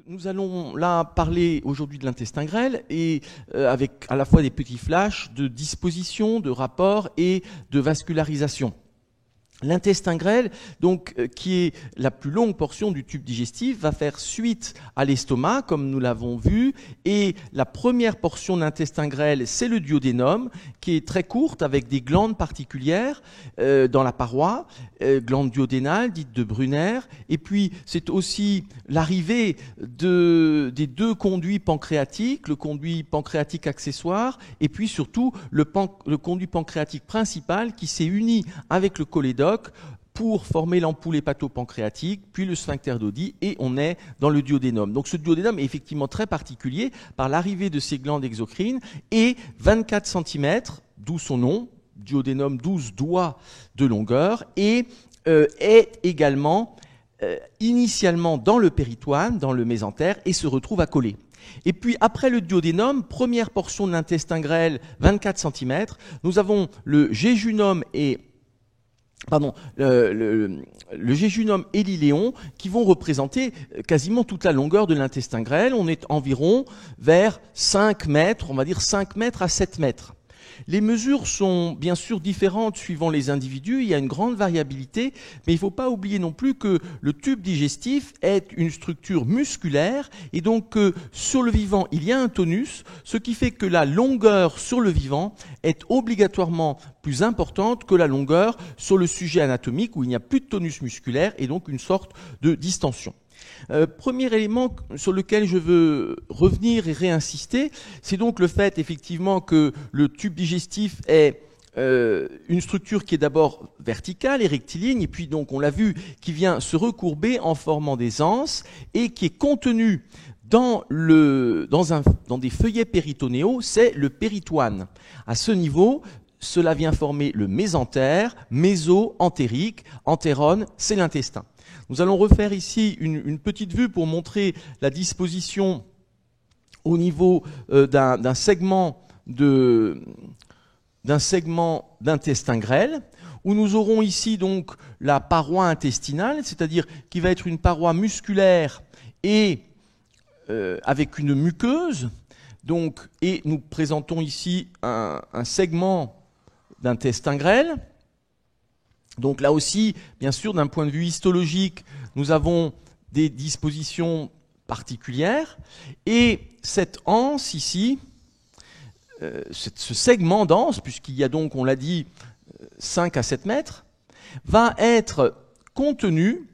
Nous allons là parler aujourd'hui de l'intestin grêle et avec à la fois des petits flashs de disposition, de rapport et de vascularisation. L'intestin grêle, donc, qui est la plus longue portion du tube digestif, va faire suite à l'estomac, comme nous l'avons vu, et la première portion de l'intestin grêle, c'est le duodénum, qui est très courte, avec des glandes particulières dans la paroi, glandes duodénales, dites de Brunner, et puis c'est aussi l'arrivée des deux conduits pancréatiques, le conduit pancréatique accessoire, et puis surtout le conduit pancréatique principal qui s'est uni avec le cholédoque pour former l'ampoule hépatopancréatique, puis le sphincter d'Oddi, et on est dans le duodénum. Donc ce duodénum est effectivement très particulier par l'arrivée de ces glandes exocrines, et 24 cm, d'où son nom, duodénum, 12 doigts de longueur, et est également initialement dans le péritoine, dans le mésentère, et se retrouve accolé. Et puis après le duodénum, première portion de l'intestin grêle, 24 cm, nous avons le jéjunum et le jéjunum et l'iléon qui vont représenter quasiment toute la longueur de l'intestin grêle. On est environ vers 5 mètres, on va dire 5 mètres à 7 mètres. Les mesures sont bien sûr différentes suivant les individus, il y a une grande variabilité, mais il ne faut pas oublier non plus que le tube digestif est une structure musculaire et donc sur le vivant il y a un tonus, ce qui fait que la longueur sur le vivant est obligatoirement plus importante que la longueur sur le sujet anatomique où il n'y a plus de tonus musculaire et donc une sorte de distension. Premier élément sur lequel je veux revenir et réinsister, c'est donc le fait effectivement que le tube digestif est une structure qui est d'abord verticale et rectiligne, et puis donc on l'a vu, qui vient se recourber en formant des anses et qui est contenue dans des feuillets péritonéaux, c'est le péritoine. À ce niveau, cela vient former le mésentère, méso-entérique, entérone, c'est l'intestin. Nous allons refaire ici une petite vue pour montrer la disposition au niveau d'un segment d'intestin grêle, où nous aurons ici donc la paroi intestinale, c'est-à-dire qui va être une paroi musculaire et avec une muqueuse. Donc, et nous présentons ici un segment d'intestin grêle. Donc là aussi, bien sûr, d'un point de vue histologique, nous avons des dispositions particulières. Et cette anse ici, ce segment d'anse, puisqu'il y a donc, on l'a dit, 5 à 7 mètres, va être contenu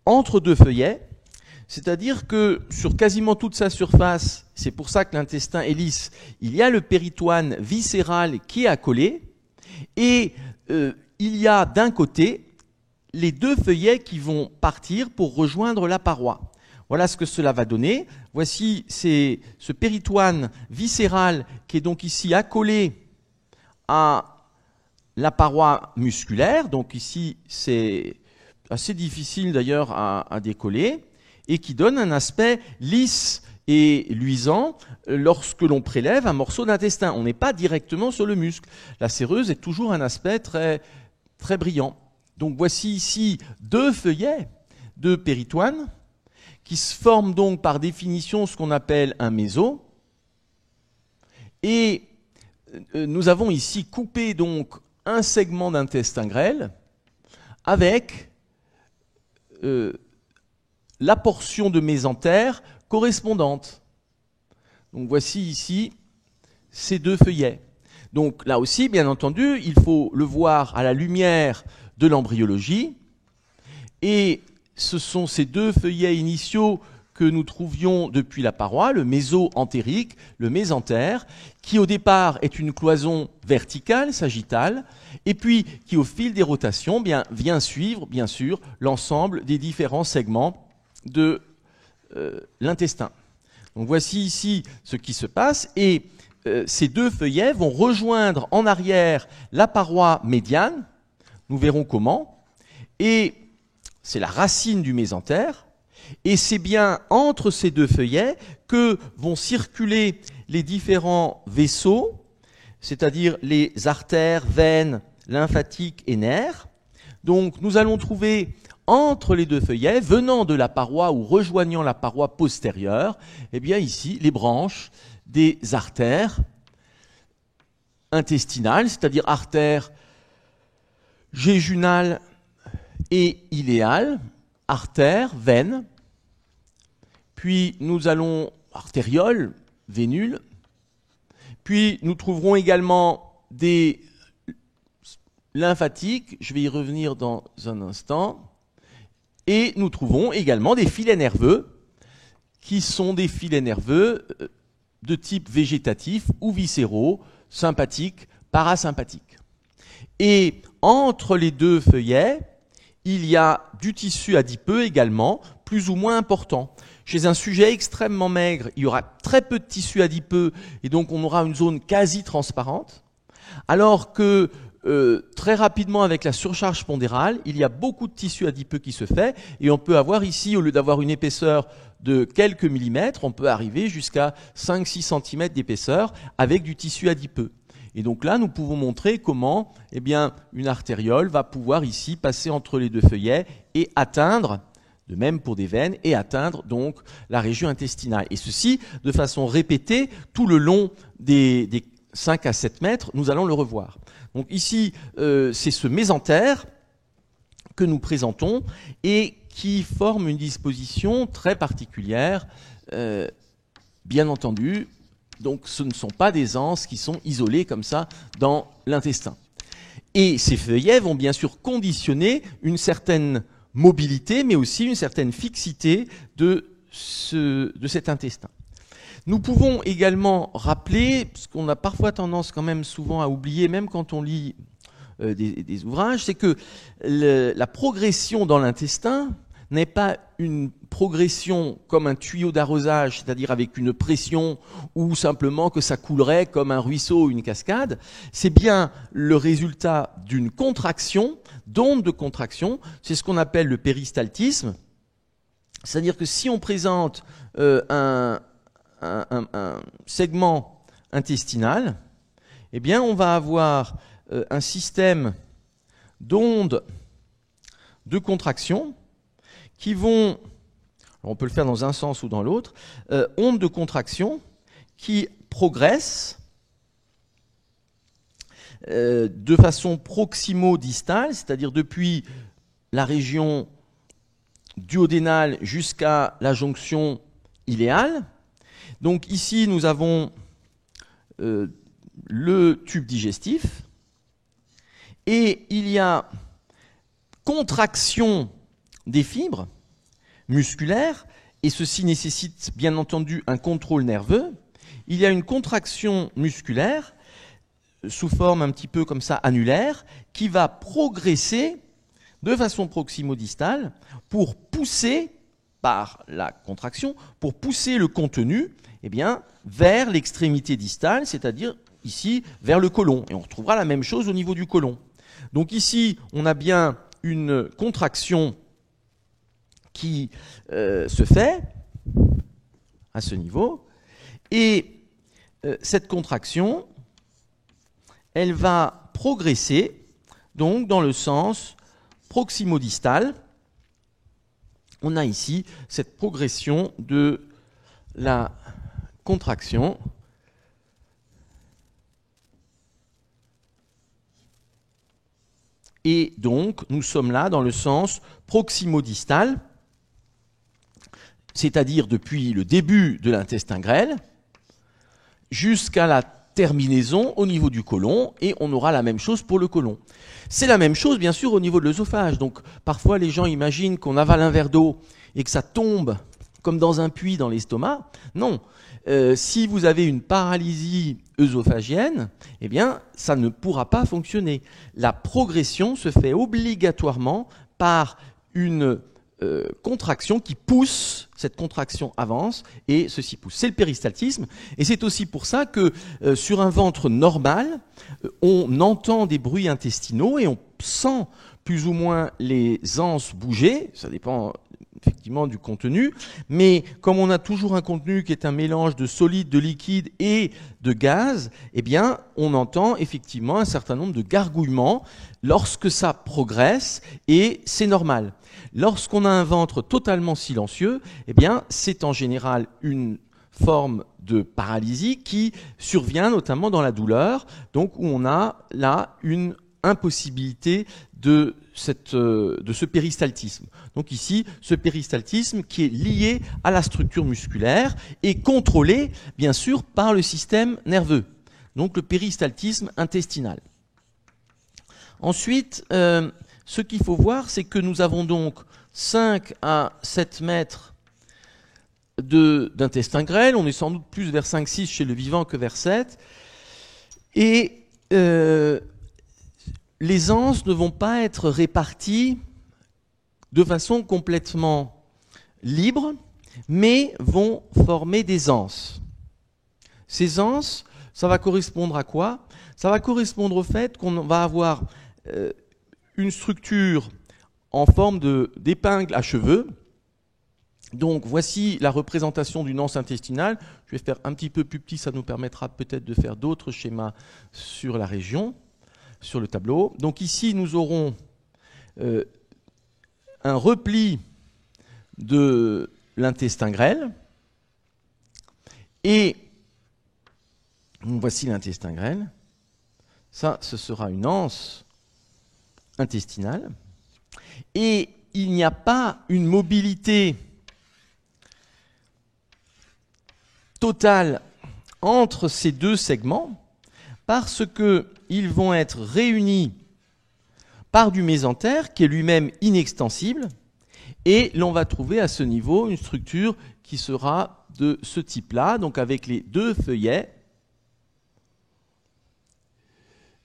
entre deux feuillets. C'est-à-dire que sur quasiment toute sa surface, c'est pour ça que l'intestin est lisse, il y a le péritoine viscéral qui est accolé. Et il y a d'un côté les deux feuillets qui vont partir pour rejoindre la paroi. Voilà ce que cela va donner. Voici ce péritoine viscéral qui est donc ici accolé à la paroi musculaire. Donc ici, c'est assez difficile d'ailleurs à décoller et qui donne un aspect lisse et luisant lorsque l'on prélève un morceau d'intestin. On n'est pas directement sur le muscle. La séreuse est toujours un aspect très, très brillant. Donc voici ici deux feuillets de péritoine qui se forment donc par définition ce qu'on appelle un méso. Et nous avons ici coupé donc un segment d'intestin grêle avec la portion de mésentère correspondante. Donc voici ici ces deux feuillets. Donc là aussi, bien entendu, il faut le voir à la lumière de l'embryologie. Et ce sont ces deux feuillets initiaux que nous trouvions depuis la paroi, le méso-entérique, le mésentère, qui au départ est une cloison verticale, sagittale, et puis qui au fil des rotations vient suivre, bien sûr, l'ensemble des différents segments de l'intestin. Donc voici ici ce qui se passe et ces deux feuillets vont rejoindre en arrière la paroi médiane, nous verrons comment, et c'est la racine du mésentère, et c'est bien entre ces deux feuillets que vont circuler les différents vaisseaux, c'est-à-dire les artères, veines, lymphatiques et nerfs. Donc nous allons trouver entre les deux feuillets, venant de la paroi ou rejoignant la paroi postérieure, eh bien ici, les branches des artères intestinales, c'est-à-dire artères jéjunales et iléales, artères, veines, puis nous allons, artérioles, vénules, puis nous trouverons également des lymphatiques, je vais y revenir dans un instant, et nous trouvons également des filets nerveux, qui sont des filets nerveux de type végétatif ou viscéraux, sympathiques, parasympathiques. Et entre les deux feuillets, il y a du tissu adipeux également, plus ou moins important. Chez un sujet extrêmement maigre, il y aura très peu de tissu adipeux et donc on aura une zone quasi transparente, alors que très rapidement avec la surcharge pondérale, il y a beaucoup de tissu adipeux qui se fait et on peut avoir ici, au lieu d'avoir une épaisseur de quelques millimètres, on peut arriver jusqu'à 5-6 cm d'épaisseur avec du tissu adipeux. Et donc là, nous pouvons montrer comment eh bien, une artériole va pouvoir ici passer entre les deux feuillets et atteindre, de même pour des veines, et atteindre donc la région intestinale. Et ceci de façon répétée tout le long des 5 à 7 mètres, nous allons le revoir. Donc ici, c'est ce mésentère que nous présentons et qui forme une disposition très particulière, bien entendu. Donc ce ne sont pas des anses qui sont isolées comme ça dans l'intestin. Et ces feuillets vont bien sûr conditionner une certaine mobilité, mais aussi une certaine fixité de cet intestin. Nous pouvons également rappeler, ce qu'on a parfois tendance quand même souvent à oublier, même quand on lit des ouvrages, c'est que la progression dans l'intestin n'est pas une progression comme un tuyau d'arrosage, c'est-à-dire avec une pression ou simplement que ça coulerait comme un ruisseau ou une cascade. C'est bien le résultat d'une contraction, d'onde de contraction. C'est ce qu'on appelle le péristaltisme. C'est-à-dire que si on présente un segment intestinal, eh bien on va avoir un système d'ondes de contraction qui vont, on peut le faire dans un sens ou dans l'autre, ondes de contraction qui progressent de façon proximo-distale, c'est-à-dire depuis la région duodénale jusqu'à la jonction iléale. Donc ici, nous avons le tube digestif et il y a contraction des fibres musculaires, et ceci nécessite bien entendu un contrôle nerveux. Il y a une contraction musculaire sous forme un petit peu comme ça annulaire qui va progresser de façon proximo-distale pour pousser par la contraction, pour pousser le contenu eh bien, vers l'extrémité distale, c'est-à-dire ici vers le côlon. Et on retrouvera la même chose au niveau du côlon. Donc ici, on a bien une contraction qui se fait à ce niveau, et cette contraction, elle va progresser donc dans le sens proximo-distal. On a ici cette progression de la contraction et donc nous sommes là dans le sens proximo-distal, c'est-à-dire depuis le début de l'intestin grêle jusqu'à la terminaison au niveau du côlon, et on aura la même chose pour le côlon. C'est la même chose bien sûr au niveau de l'œsophage. Donc parfois les gens imaginent qu'on avale un verre d'eau et que ça tombe comme dans un puits dans l'estomac. Non, si vous avez une paralysie œsophagienne, eh bien ça ne pourra pas fonctionner. La progression se fait obligatoirement par une contraction qui pousse, cette contraction avance et ceci pousse. C'est le péristaltisme, et c'est aussi pour ça que sur un ventre normal, on entend des bruits intestinaux et on sent plus ou moins les anses bouger, ça dépend effectivement du contenu, mais comme on a toujours un contenu qui est un mélange de solide, de liquide et de gaz, eh bien, on entend effectivement un certain nombre de gargouillements lorsque ça progresse, et c'est normal. Lorsqu'on a un ventre totalement silencieux, eh bien, c'est en général une forme de paralysie qui survient notamment dans la douleur, donc où on a là une impossibilité de ce péristaltisme. Donc ici, ce péristaltisme qui est lié à la structure musculaire et contrôlé, bien sûr, par le système nerveux. Donc le péristaltisme intestinal. Ensuite, ce qu'il faut voir, c'est que nous avons donc 5 à 7 mètres d'intestin grêle. On est sans doute plus vers 5-6 chez le vivant que vers 7. Et les anses ne vont pas être réparties de façon complètement libre, mais vont former des anses. Ces anses, ça va correspondre à quoi? Ça va correspondre au fait qu'on va avoir une structure en forme d'épingle à cheveux. Donc voici la représentation d'une anse intestinale. Je vais faire un petit peu plus petit, ça nous permettra peut-être de faire d'autres schémas sur la région, sur le tableau. Donc ici, nous aurons un repli de l'intestin grêle. Et voici l'intestin grêle. Ça, ce sera une anse intestinale. Et il n'y a pas une mobilité totale entre ces deux segments parce qu'ils vont être réunis par du mésentère qui est lui-même inextensible, et l'on va trouver à ce niveau une structure qui sera de ce type-là, donc avec les deux feuillets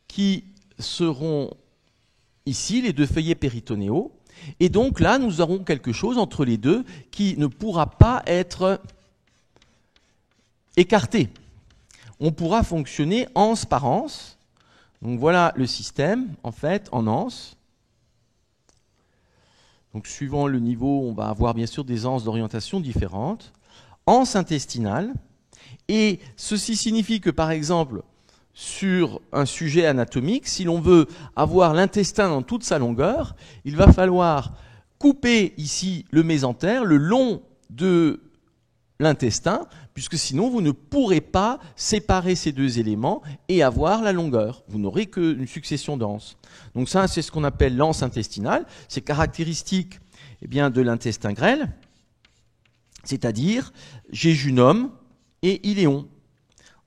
qui seront ici, les deux feuillets péritonéaux, et donc là nous aurons quelque chose entre les deux qui ne pourra pas être écarté. On pourra fonctionner anse par anse. Donc voilà le système, en fait, en anse. Donc suivant le niveau, on va avoir bien sûr des anses d'orientation différentes. Anse intestinale. Et ceci signifie que, par exemple, sur un sujet anatomique, si l'on veut avoir l'intestin dans toute sa longueur, il va falloir couper ici le mésentère le long de l'intestin, puisque sinon vous ne pourrez pas séparer ces deux éléments et avoir la longueur. Vous n'aurez qu'une succession d'anses. Donc ça, c'est ce qu'on appelle l'anse intestinale. C'est caractéristique de l'intestin grêle, c'est-à-dire jéjunum et iléon,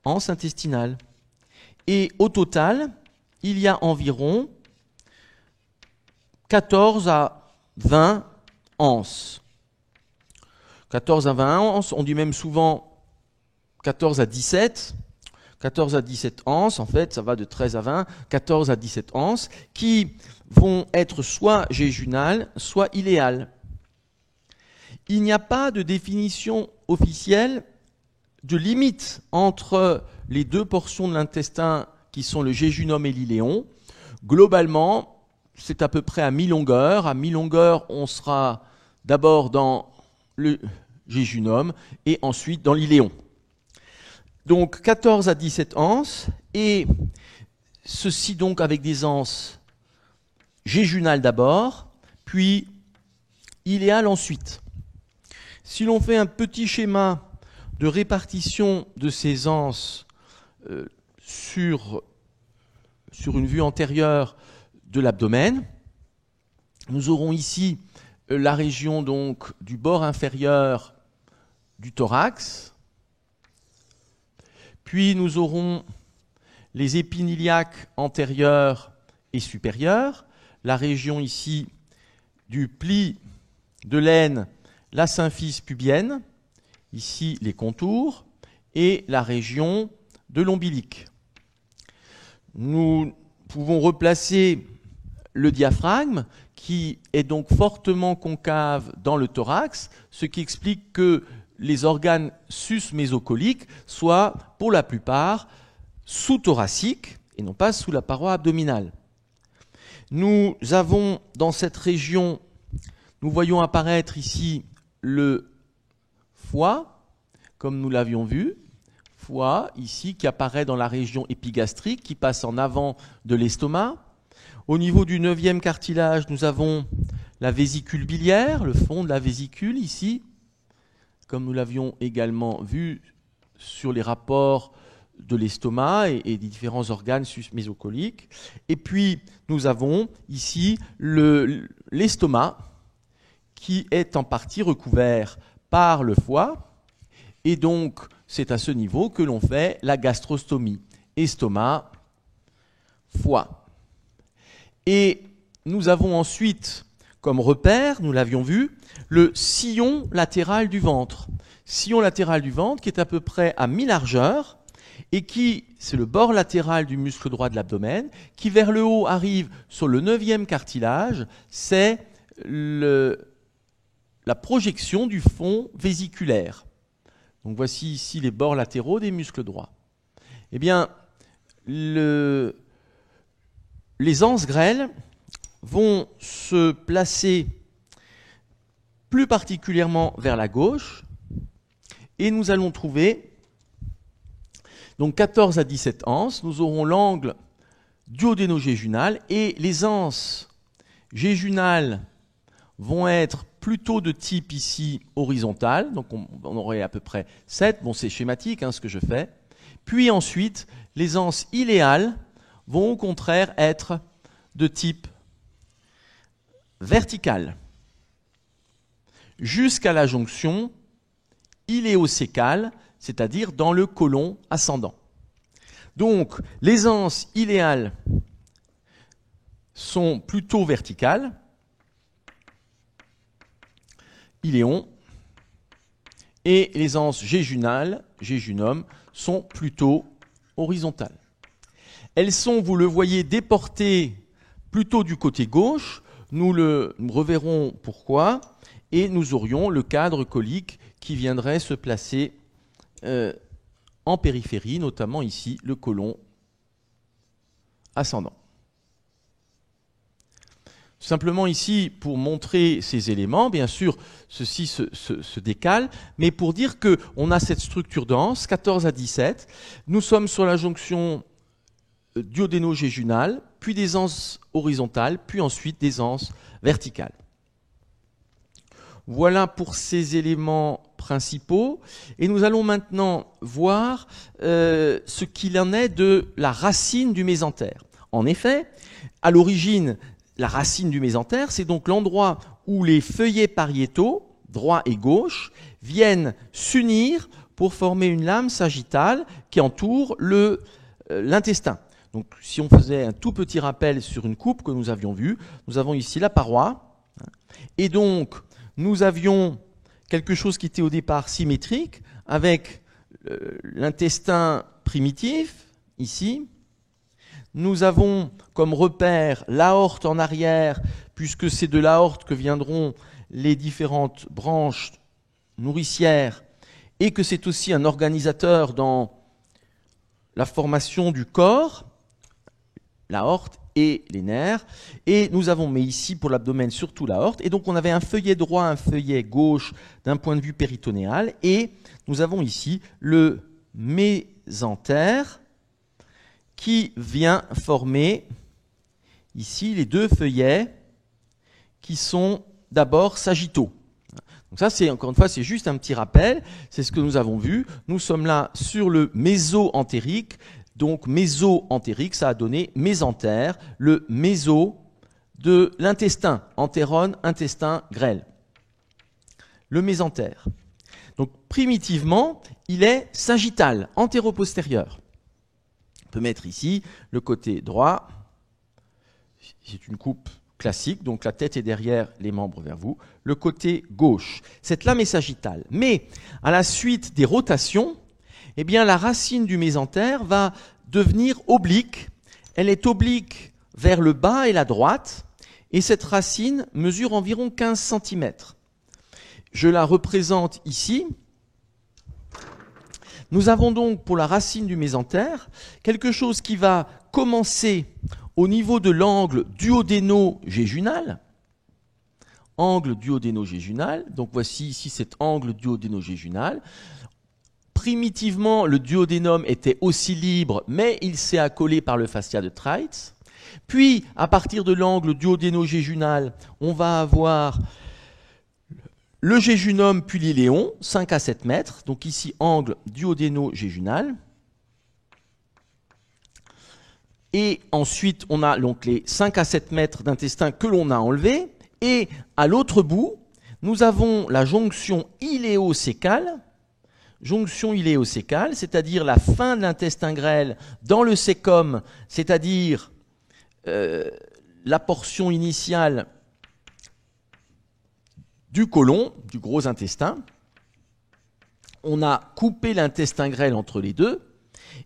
anse intestinale. Et au total, il y a environ 14 à 20 anses. 14 à 20 anses, on dit même souvent 14 à 17. 14 à 17 anses, en fait, ça va de 13 à 20, 14 à 17 anses, qui vont être soit jéjunales, soit iléales. Il n'y a pas de définition officielle de limite entre les deux portions de l'intestin qui sont le jéjunum et l'iléon. Globalement, c'est à peu près à mi-longueur. À mi-longueur, on sera d'abord dans le jéjunum et ensuite dans l'iléon. Donc 14 à 17 anses, et ceci donc avec des anses jéjunales d'abord, puis iléales ensuite. Si l'on fait un petit schéma de répartition de ces anses sur une vue antérieure de l'abdomen, nous aurons ici la région donc du bord inférieur du thorax, puis nous aurons les épines iliaques antérieures et supérieures, la région ici du pli de l'aine, la symphyse pubienne, ici les contours, et la région de l'ombilic. Nous pouvons replacer le diaphragme, qui est donc fortement concave dans le thorax, ce qui explique que les organes sus-mésocoliques soient, pour la plupart, sous-thoraciques et non pas sous la paroi abdominale. Nous avons dans cette région, nous voyons apparaître ici le foie, comme nous l'avions vu, foie ici qui apparaît dans la région épigastrique, qui passe en avant de l'estomac. Au niveau du 9e cartilage, nous avons la vésicule biliaire, le fond de la vésicule ici, comme nous l'avions également vu sur les rapports de l'estomac et des différents organes mésocoliques. Et puis, nous avons ici l'estomac qui est en partie recouvert par le foie. Et donc, c'est à ce niveau que l'on fait la gastrostomie. Estomac, foie. Et nous avons ensuite, comme repère, nous l'avions vu, le sillon latéral du ventre. Sillon latéral du ventre qui est à peu près à mi-largeur et qui, c'est le bord latéral du muscle droit de l'abdomen, qui vers le haut arrive sur le 9e cartilage, c'est la projection du fond vésiculaire. Donc voici ici les bords latéraux des muscles droits. Eh bien, les anses grêles vont se placer plus particulièrement vers la gauche et nous allons trouver donc 14 à 17 anses. Nous aurons l'angle duodéno-jéjunal et les anses jéjunales vont être plutôt de type ici horizontal, donc on aurait à peu près 7, bon c'est schématique ce que je fais. Puis ensuite, les anses iléales vont au contraire être de type vertical, jusqu'à la jonction iléocécale, c'est-à-dire dans le côlon ascendant. Donc, les anses iléales sont plutôt verticales, iléon, et les anses jéjunales, jéjunum, sont plutôt horizontales. Elles sont, vous le voyez, déportées plutôt du côté gauche. Nous reverrons pourquoi, et nous aurions le cadre colique qui viendrait se placer en périphérie, notamment ici, le côlon ascendant. Simplement ici, pour montrer ces éléments, bien sûr, ceci se décale, mais pour dire qu'on a cette structure dense, 14 à 17, nous sommes sur la jonction duodéno-jéjunale, puis des anses horizontales, puis ensuite des anses verticales. Voilà pour ces éléments principaux. Et nous allons maintenant voir ce qu'il en est de la racine du mésentère. En effet, à l'origine, la racine du mésentère, c'est donc l'endroit où les feuillets pariétaux, droit et gauche, viennent s'unir pour former une lame sagittale qui entoure l'intestin. Donc, si on faisait un tout petit rappel sur une coupe que nous avions vue, nous avons ici la paroi. Et donc, nous avions quelque chose qui était au départ symétrique, avec l'intestin primitif, ici. Nous avons comme repère l'aorte en arrière, puisque c'est de l'aorte que viendront les différentes branches nourricières, et que c'est aussi un organisateur dans la formation du corps, l'aorte et les nerfs. Et nous avons, mais ici pour l'abdomen, surtout l'aorte. Et donc on avait un feuillet droit, un feuillet gauche d'un point de vue péritonéal. Et nous avons ici le mésentère qui vient former ici les deux feuillets qui sont d'abord sagittaux. Donc ça, c'est encore une fois, c'est juste un petit rappel. C'est ce que nous avons vu. Nous sommes là sur le méso-entérique. Donc méso-entérique, ça a donné mésentère, le méso de l'intestin, entérone, intestin, grêle. Le mésentère. Donc primitivement, il est sagittal, antéro-postérieur. On peut mettre ici le côté droit. C'est une coupe classique, donc la tête est derrière, les membres vers vous. Le côté gauche. Cette lame est sagittale. Mais à la suite des rotations, eh bien, la racine du mésentère va devenir oblique. Elle est oblique vers le bas et la droite, et cette racine mesure environ 15 cm. Je la représente ici. Nous avons donc pour la racine du mésentère quelque chose qui va commencer au niveau de l'angle duodéno-jéjunal, angle duodéno-jéjunal. Donc voici ici cet angle duodéno-jéjunal. Primitivement, le duodénum était aussi libre, mais il s'est accolé par le fascia de Treitz. Puis, à partir de l'angle duodéno-jéjunal, on va avoir le jéjunum puis l'iléon, 5 à 7 mètres. Donc ici, angle duodéno-jéjunal. Et ensuite, on a donc les 5 à 7 mètres d'intestin que l'on a enlevé. Et à l'autre bout, nous avons la jonction iléo-sécale. Jonction iléo-sécale, c'est-à-dire la fin de l'intestin grêle dans le cécum, c'est-à-dire la portion initiale du côlon, du gros intestin. On a coupé l'intestin grêle entre les deux.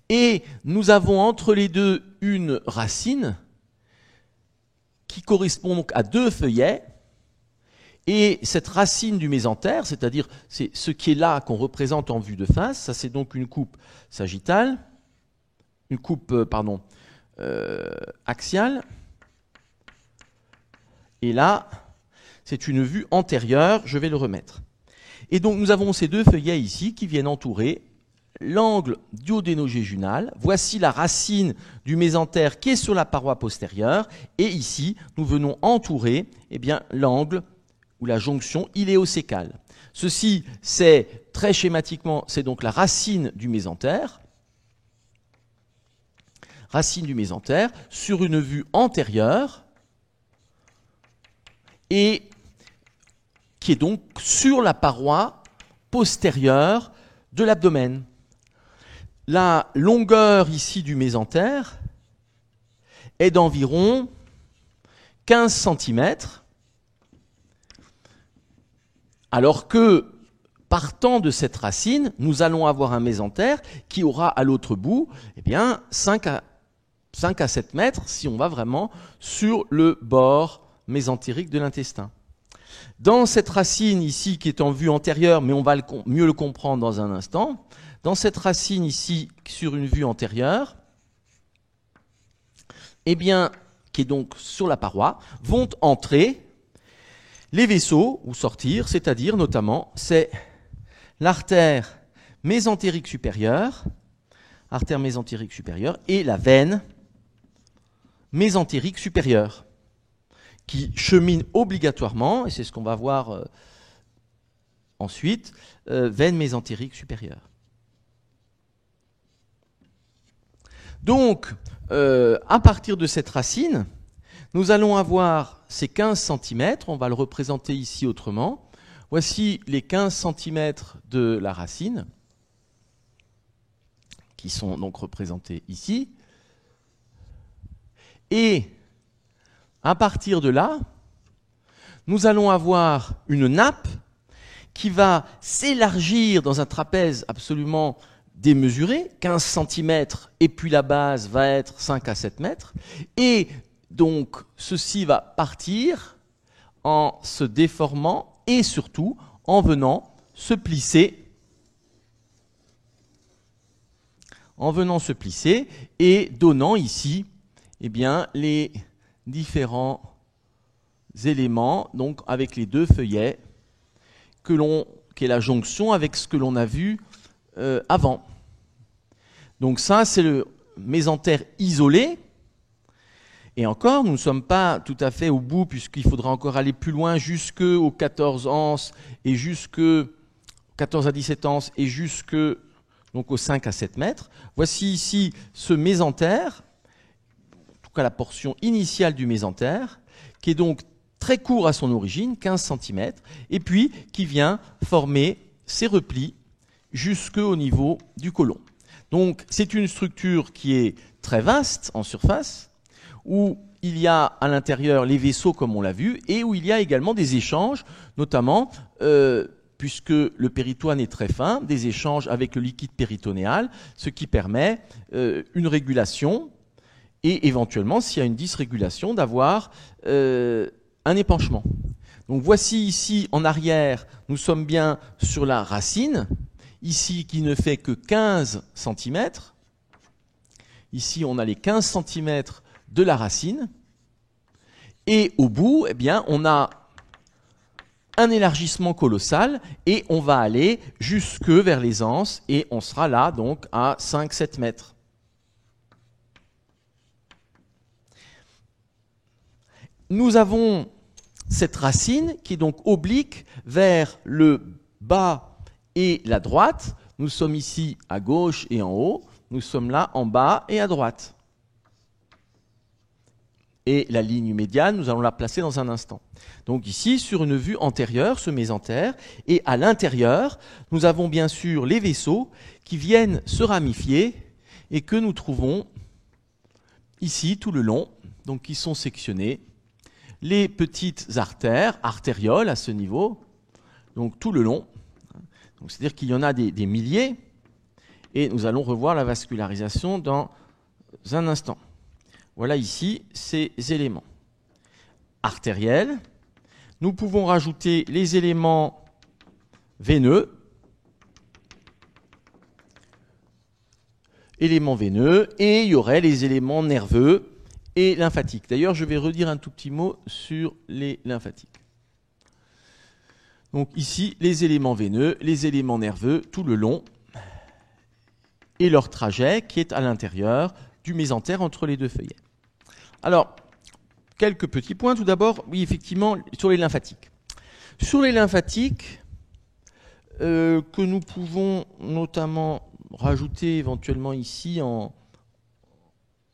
Et nous avons entre les deux une racine qui correspond donc à 2 feuillets. Et cette racine du mésentère, c'est-à-dire c'est ce qui est là qu'on représente en vue de face, ça c'est donc une coupe sagittale, une coupe axiale. Et là, c'est une vue antérieure, je vais le remettre. Et donc nous avons ces 2 feuillets ici qui viennent entourer l'angle duodéno-jéjunal. Voici la racine du mésentère qui est sur la paroi postérieure. Et ici, nous venons entourer l'angle ou la jonction iléo-sécale. Ceci, c'est très schématiquement, c'est donc la racine du mésentère. Racine du mésentère sur une vue antérieure et qui est donc sur la paroi postérieure de l'abdomen. La longueur ici du mésentère est d'environ 15 cm, alors que, partant de cette racine, nous allons avoir un mésentère qui aura à l'autre bout 5 à 7 mètres si on va vraiment sur le bord mésentérique de l'intestin. Dans cette racine ici qui est en vue antérieure, mais on va mieux le comprendre dans un instant, dans cette racine ici sur une vue antérieure, qui est donc sur la paroi, vont entrer les vaisseaux ou sortir, c'est-à-dire notamment c'est l'artère mésentérique supérieure, et la veine mésentérique supérieure, qui chemine obligatoirement, et c'est ce qu'on va voir ensuite, veine mésentérique supérieure. Donc, à partir de cette racine, nous allons avoir ces 15 cm, on va le représenter ici autrement. Voici les 15 cm de la racine, qui sont donc représentés ici. Et à partir de là, nous allons avoir une nappe qui va s'élargir dans un trapèze absolument démesuré, 15 cm, et puis la base va être 5 à 7 mètres. Et donc, ceci va partir en se déformant et surtout en venant se plisser. Et donnant ici les différents éléments, donc avec les 2 feuillets, qui est la jonction avec ce que l'on a vu avant. Donc ça, c'est le mésentère isolé. Et encore, nous ne sommes pas tout à fait au bout, puisqu'il faudra encore aller plus loin jusqu'aux 14 anses, et 14 à 17 anses, et donc aux 5 à 7 mètres. Voici ici ce mésentère, en tout cas la portion initiale du mésentère, qui est donc très court à son origine, 15 cm, et puis qui vient former ses replis jusqu'au niveau du côlon. Donc c'est une structure qui est très vaste en surface, où il y a à l'intérieur les vaisseaux comme on l'a vu, et où il y a également des échanges, notamment, puisque le péritoine est très fin, des échanges avec le liquide péritonéal, ce qui permet une régulation, et éventuellement, s'il y a une dysrégulation, d'avoir un épanchement. Donc voici ici en arrière, nous sommes bien sur la racine, ici qui ne fait que 15 cm. Ici on a les 15 cm de la racine. Et au bout, on a un élargissement colossal et on va aller jusque vers les anses et on sera là donc à 5-7 mètres. Nous avons cette racine qui est donc oblique vers le bas et la droite. Nous sommes ici à gauche et en haut. Nous sommes là en bas et à droite. Et la ligne médiane, nous allons la placer dans un instant. Donc ici, sur une vue antérieure, ce mésentère, et à l'intérieur, nous avons bien sûr les vaisseaux qui viennent se ramifier et que nous trouvons ici tout le long, donc qui sont sectionnés. Les petites artères, artérioles à ce niveau, donc tout le long. C'est-à-dire qu'il y en a des milliers, et nous allons revoir la vascularisation dans un instant. Voilà ici ces éléments artériels. Nous pouvons rajouter les éléments veineux. Et il y aurait les éléments nerveux et lymphatiques. D'ailleurs, je vais redire un tout petit mot sur les lymphatiques. Donc ici, les éléments veineux, les éléments nerveux, tout le long, et leur trajet qui est à l'intérieur du mésentère entre les deux feuillets. Alors, quelques petits points. Tout d'abord, oui, effectivement, sur les lymphatiques. Sur les lymphatiques, que nous pouvons notamment rajouter éventuellement ici en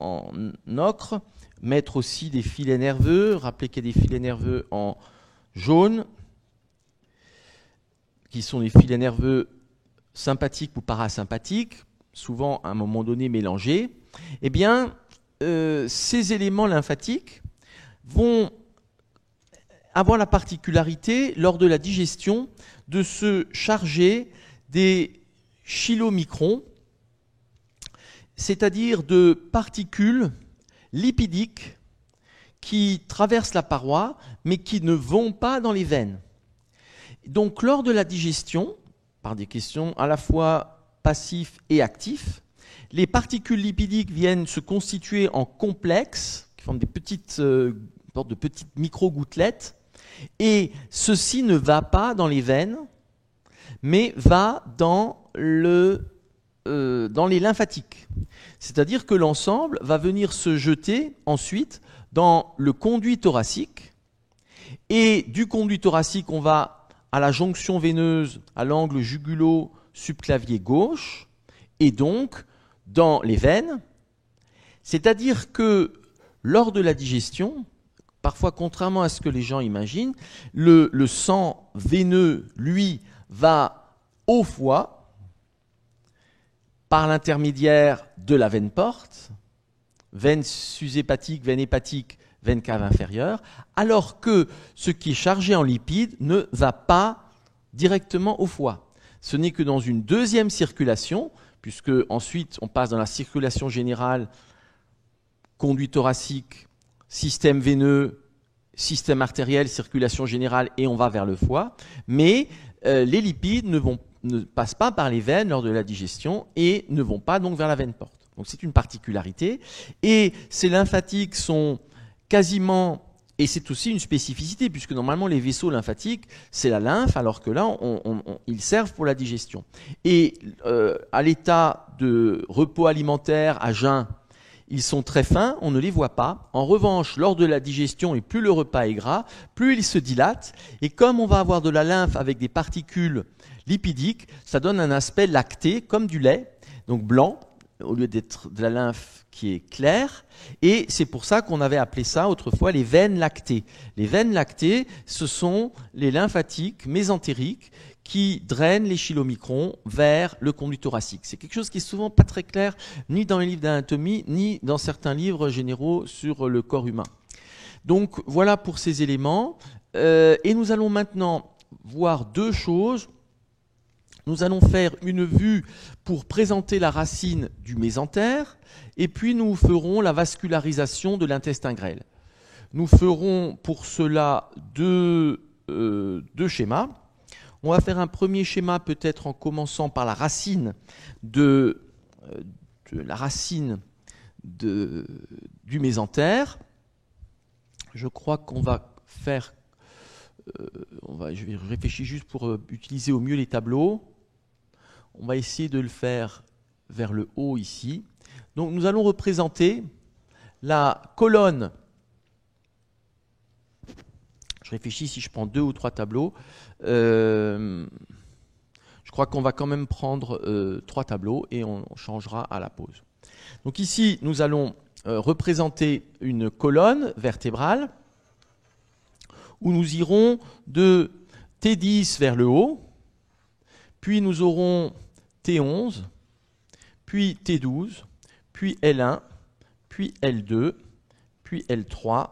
ocre, mettre aussi des filets nerveux, rappelez qu'il y a des filets nerveux en jaune, qui sont des filets nerveux sympathiques ou parasympathiques, souvent à un moment donné mélangés. Eh bien, ces éléments lymphatiques vont avoir la particularité, lors de la digestion, de se charger des chylomicrons, c'est-à-dire de particules lipidiques qui traversent la paroi, mais qui ne vont pas dans les veines. Donc, lors de la digestion, par des questions à la fois passifs et actifs, les particules lipidiques viennent se constituer en complexes, qui forment des petites, de petites micro-gouttelettes, et ceci ne va pas dans les veines, mais va dans les lymphatiques. C'est-à-dire que l'ensemble va venir se jeter ensuite dans le conduit thoracique, et du conduit thoracique, on va à la jonction veineuse, à l'angle jugulo-subclavier gauche, et donc dans les veines. C'est-à-dire que lors de la digestion, parfois contrairement à ce que les gens imaginent, le sang veineux, lui, va au foie par l'intermédiaire de la veine porte, veine sushépatique, veine hépatique, veine cave inférieure, alors que ce qui est chargé en lipides ne va pas directement au foie. Ce n'est que dans une deuxième circulation, puisque ensuite on passe dans la circulation générale, conduit thoracique, système veineux, système artériel, circulation générale, et on va vers le foie. Mais les lipides ne passent pas par les veines lors de la digestion et ne vont pas donc vers la veine porte. Donc c'est une particularité. Et ces lymphatiques sont quasiment, et c'est aussi une spécificité, puisque normalement les vaisseaux lymphatiques, c'est la lymphe, alors que là, ils servent pour la digestion. Et à l'état de repos alimentaire, à jeun, ils sont très fins, on ne les voit pas. En revanche, lors de la digestion, et plus le repas est gras, plus il se dilate. Et comme on va avoir de la lymphe avec des particules lipidiques, ça donne un aspect lacté, comme du lait, donc blanc, au lieu d'être de la lymphe qui est claire. Et c'est pour ça qu'on avait appelé ça autrefois les veines lactées. Les veines lactées, ce sont les lymphatiques mésentériques qui drainent les chylomicrons vers le conduit thoracique. C'est quelque chose qui est souvent pas très clair, ni dans les livres d'anatomie, ni dans certains livres généraux sur le corps humain. Donc voilà pour ces éléments. Et nous allons maintenant voir deux choses. Nous allons faire une vue pour présenter la racine du mésentère, et puis nous ferons la vascularisation de l'intestin grêle. Nous ferons pour cela deux schémas. On va faire un premier schéma peut-être en commençant par la racine du mésentère. Je crois qu'on va faire je vais réfléchir juste pour utiliser au mieux les tableaux. On va essayer de le faire vers le haut ici. Donc nous allons représenter la colonne. Je réfléchis si je prends 2 ou 3 tableaux. Je crois qu'on va quand même prendre 3 tableaux et on changera à la pause. Donc ici, nous allons représenter une colonne vertébrale où nous irons de T10 vers le haut, puis nous aurons T11, puis T12, puis L1, puis L2, puis L3,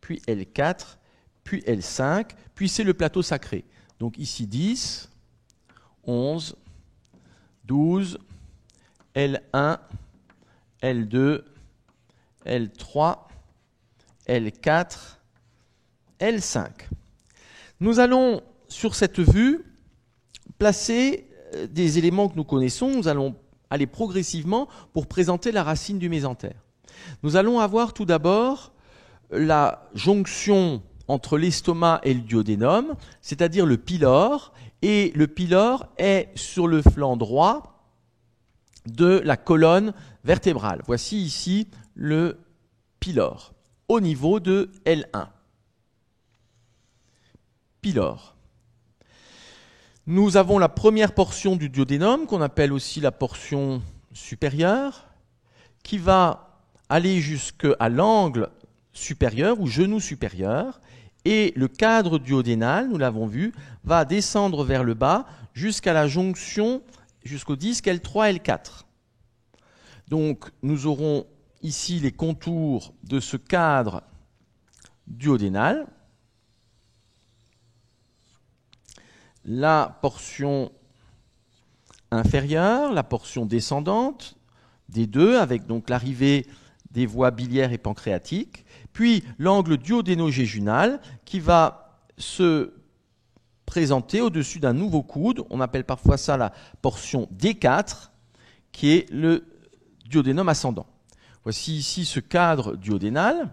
puis L4, puis L5, puis c'est le plateau sacré. Donc ici 10, 11, 12, L1, L2, L3, L4, L5. Nous allons, sur cette vue, placer des éléments que nous connaissons. Nous allons aller progressivement pour présenter la racine du mésentère. Nous allons avoir tout d'abord la jonction entre l'estomac et le duodénum, c'est-à-dire le pylore, et le pylore est sur le flanc droit de la colonne vertébrale. Voici ici le pylore, au niveau de L1. Pylore. Nous avons la première portion du duodénum, qu'on appelle aussi la portion supérieure, qui va aller jusqu'à l'angle supérieur ou genou supérieur, et le cadre duodénal, nous l'avons vu, va descendre vers le bas jusqu'à la jonction, jusqu'au disque L3, L4. Donc nous aurons ici les contours de ce cadre duodénal. La portion inférieure, la portion descendante des deux, avec donc l'arrivée des voies biliaires et pancréatiques, puis l'angle duodéno-jéjunal qui va se présenter au-dessus d'un nouveau coude. On appelle parfois ça la portion D4, qui est le duodénum ascendant. Voici ici ce cadre duodénal,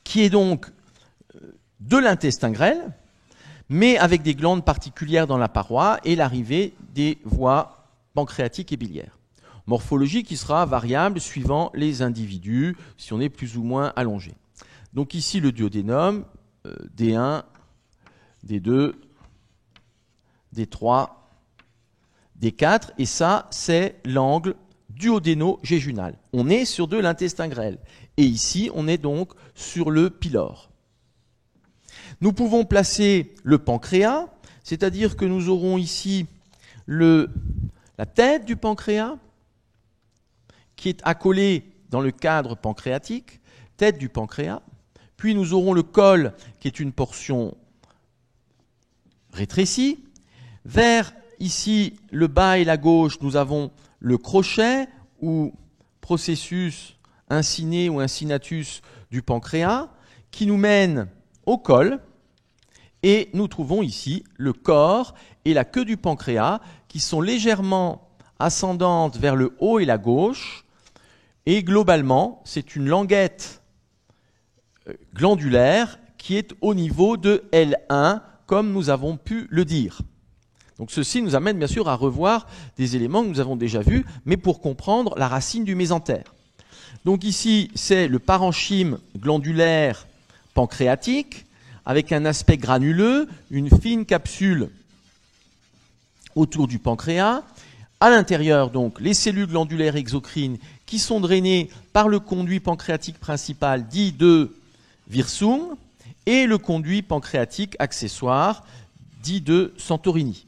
qui est donc de l'intestin grêle, mais avec des glandes particulières dans la paroi et l'arrivée des voies pancréatiques et biliaires. Morphologie qui sera variable suivant les individus, si on est plus ou moins allongé. Donc ici le duodénum, D1, D2, D3, D4, et ça c'est l'angle duodéno-jéjunal. On est sur de l'intestin grêle, et ici on est donc sur le pylore. Nous pouvons placer le pancréas, c'est-à-dire que nous aurons ici la tête du pancréas, qui est accolée dans le cadre pancréatique, tête du pancréas. Puis nous aurons le col, qui est une portion rétrécie. Vers ici, le bas et la gauche, nous avons le crochet, ou processus inciné ou incinatus du pancréas, qui nous mène au col. Et nous trouvons ici le corps et la queue du pancréas, qui sont légèrement ascendantes vers le haut et la gauche. Et globalement, c'est une languette glandulaire qui est au niveau de L1, comme nous avons pu le dire. Donc ceci nous amène bien sûr à revoir des éléments que nous avons déjà vus, mais pour comprendre la racine du mésentère. Donc ici, c'est le parenchyme glandulaire pancréatique, avec un aspect granuleux, une fine capsule autour du pancréas. À l'intérieur, donc, les cellules glandulaires exocrines qui sont drainées par le conduit pancréatique principal dit de Wirsung et le conduit pancréatique accessoire dit de Santorini.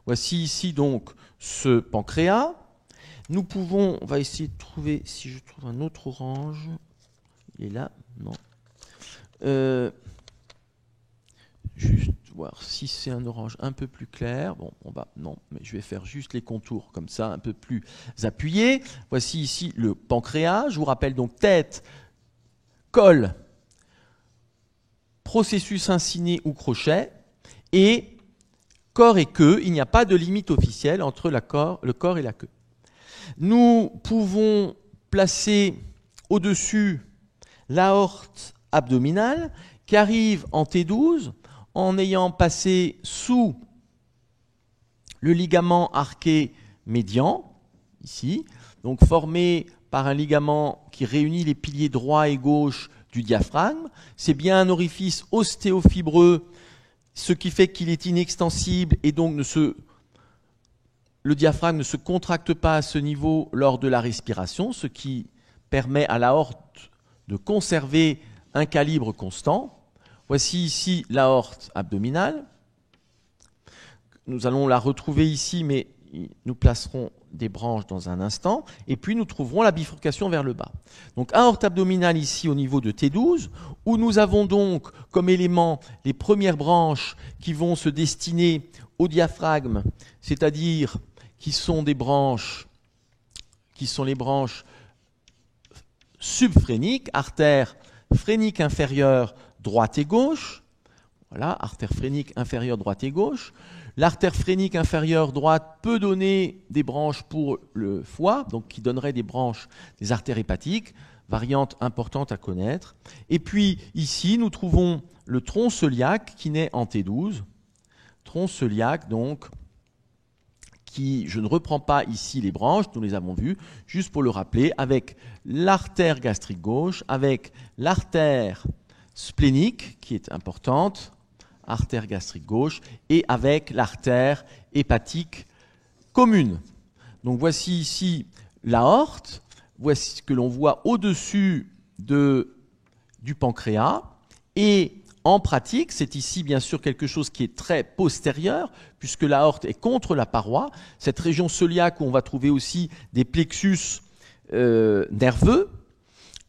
Voici ici donc ce pancréas. Nous pouvons, on va essayer de trouver, si je trouve un autre orange, il est là, non. Juste voir si c'est un orange un peu plus clair. Bon, non, mais je vais faire juste les contours comme ça, un peu plus appuyés. Voici ici le pancréas. Je vous rappelle donc tête, col, processus inciné ou crochet, et corps et queue. Il n'y a pas de limite officielle entre le corps et la queue. Nous pouvons placer au-dessus l'aorte abdominale, qui arrive en T12 en ayant passé sous le ligament arqué médian, ici, donc formé par un ligament qui réunit les piliers droit et gauche du diaphragme. C'est bien un orifice ostéofibreux, ce qui fait qu'il est inextensible et donc le diaphragme ne se contracte pas à ce niveau lors de la respiration, ce qui permet à l'aorte de conserver un calibre constant. Voici ici l'aorte abdominale. Nous allons la retrouver ici, mais nous placerons des branches dans un instant. Et puis nous trouverons la bifurcation vers le bas. Donc aorte abdominale ici au niveau de T12, où nous avons donc comme élément les premières branches qui vont se destiner au diaphragme, c'est-à-dire qui sont les branches subphréniques, artère phrénique inférieure droite et gauche. Voilà, artère phrénique inférieure droite et gauche. L'artère phrénique inférieure droite peut donner des branches pour le foie, donc qui donnerait des branches des artères hépatiques, variante importante à connaître. Et puis ici, nous trouvons le tronc cœliaque qui naît en T12. Tronc cœliaque, donc, qui, je ne reprends pas ici les branches, nous les avons vues, juste pour le rappeler, avec l'artère gastrique gauche, avec l'artère splénique, qui est importante, artère gastrique gauche, et avec l'artère hépatique commune. Donc voici ici l'aorte, voici ce que l'on voit au-dessus du pancréas, et en pratique, c'est ici bien sûr quelque chose qui est très postérieur, puisque l'aorte est contre la paroi, cette région cœliaque où on va trouver aussi des plexus nerveux,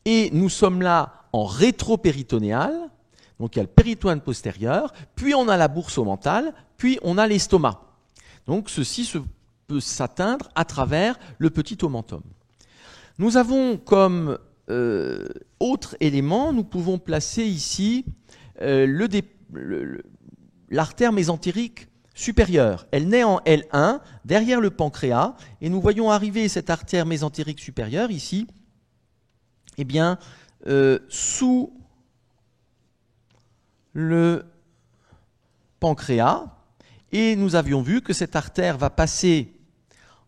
et nous sommes là en rétropéritonéal, donc il y a le péritoine postérieur, puis on a la bourse omentale, puis on a l'estomac. Donc ceci peut s'atteindre à travers le petit omentum. Nous avons comme autre élément, nous pouvons placer ici l'artère mésentérique supérieure. Elle naît en L1, derrière le pancréas, et nous voyons arriver cette artère mésentérique supérieure ici, eh bien, sous le pancréas, et nous avions vu que cette artère va passer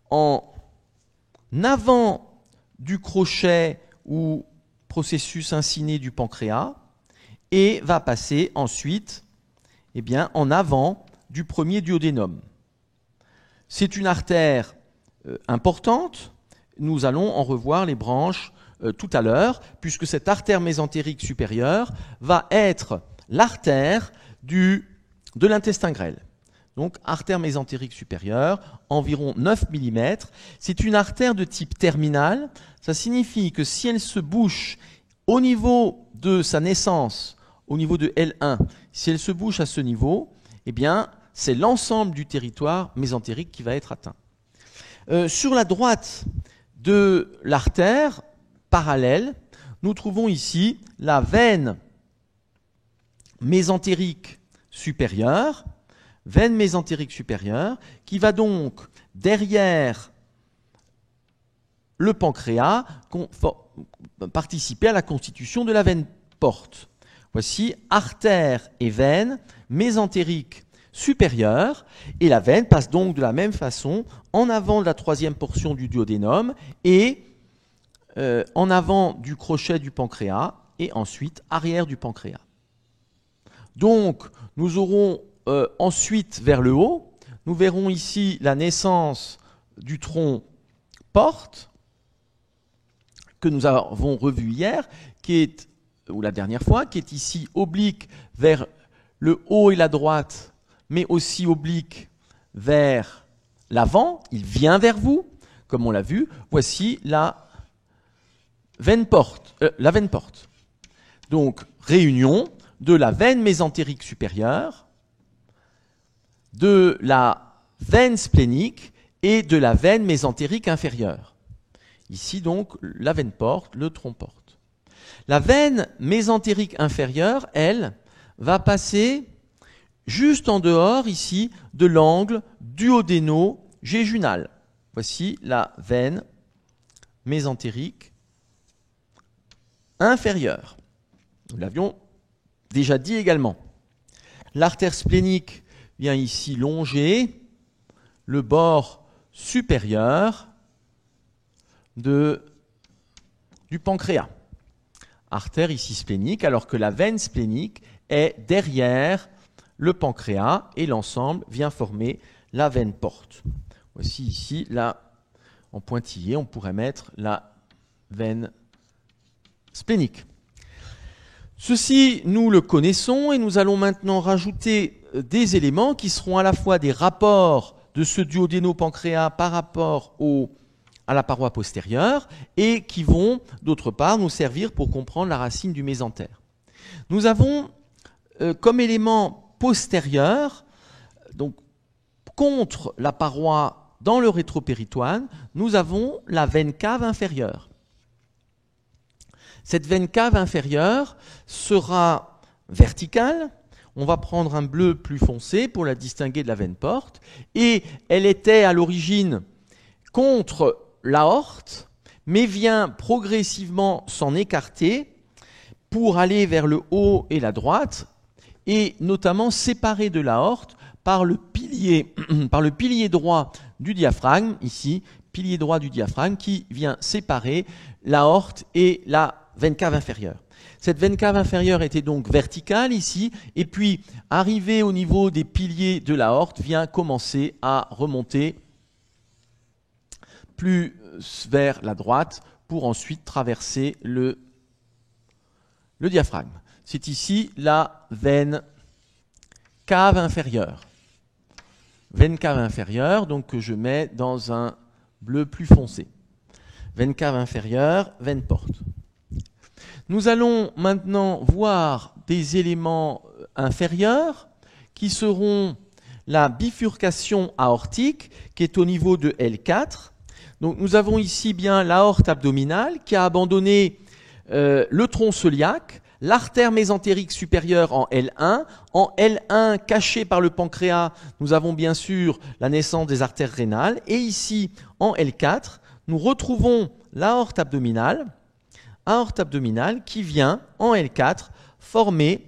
en avant du crochet ou processus inciné du pancréas, et va passer ensuite eh bien, en avant du premier duodénum. C'est une artère importante, nous allons en revoir les branches tout à l'heure, puisque cette artère mésentérique supérieure va être l'artère de l'intestin grêle. Donc artère mésentérique supérieure, environ 9 mm. C'est une artère de type terminal, ça signifie que si elle se bouche au niveau de sa naissance, au niveau de L1, si elle se bouche à ce niveau, eh bien, c'est l'ensemble du territoire mésentérique qui va être atteint. Sur la droite de l'artère, parallèle, nous trouvons ici la veine mésentérique supérieure, qui va donc derrière le pancréas participer à la constitution de la veine porte. Voici artère et veine mésentérique supérieure, et la veine passe donc de la même façon en avant de la troisième portion du duodénum et en avant du crochet du pancréas et ensuite arrière du pancréas. Donc nous aurons ensuite vers le haut, nous verrons ici la naissance du tronc porte que nous avons revu hier, ou la dernière fois, qui est ici oblique vers le haut et la droite, mais aussi oblique vers l'avant, il vient vers vous, comme on l'a vu. Voici la veine porte. Donc, réunion de la veine mésentérique supérieure, de la veine splénique et de la veine mésentérique inférieure. Ici donc, la veine porte, le tronc porte. La veine mésentérique inférieure, elle, va passer juste en dehors, ici, de l'angle duodéno-jéjunal. Voici la veine mésentérique inférieure. Nous l'avions déjà dit également. L'artère splénique vient ici longer le bord supérieur du pancréas. Artère ici splénique, alors que la veine splénique est derrière le pancréas et l'ensemble vient former la veine porte. Voici ici, là, en pointillé, on pourrait mettre la veine splénique. Ceci, nous le connaissons et nous allons maintenant rajouter des éléments qui seront à la fois des rapports de ce duodéno-pancréas par rapport à la paroi postérieure et qui vont, d'autre part, nous servir pour comprendre la racine du mésentère. Nous avons comme élément postérieur, donc contre la paroi dans le rétropéritoine, nous avons la veine cave inférieure. Cette veine cave inférieure sera verticale. On va prendre un bleu plus foncé pour la distinguer de la veine porte. Et elle était à l'origine contre l'aorte, mais vient progressivement s'en écarter pour aller vers le haut et la droite, et notamment séparée de l'aorte par le pilier droit du diaphragme, ici, pilier droit du diaphragme, qui vient séparer l'aorte et la veine cave inférieure. Cette veine cave inférieure était donc verticale ici, et puis arrivée au niveau des piliers de l'aorte, vient commencer à remonter plus vers la droite pour ensuite traverser le diaphragme. C'est ici la veine cave inférieure. Veine cave inférieure, donc que je mets dans un bleu plus foncé. Veine cave inférieure, veine porte. Nous allons maintenant voir des éléments inférieurs qui seront la bifurcation aortique qui est au niveau de L4. Donc nous avons ici bien l'aorte abdominale qui a abandonné le tronc cœliaque, l'artère mésentérique supérieure en L1. En L1, caché par le pancréas, nous avons bien sûr la naissance des artères rénales. Et ici, en L4, nous retrouvons l'aorte abdominale qui vient, en L4, former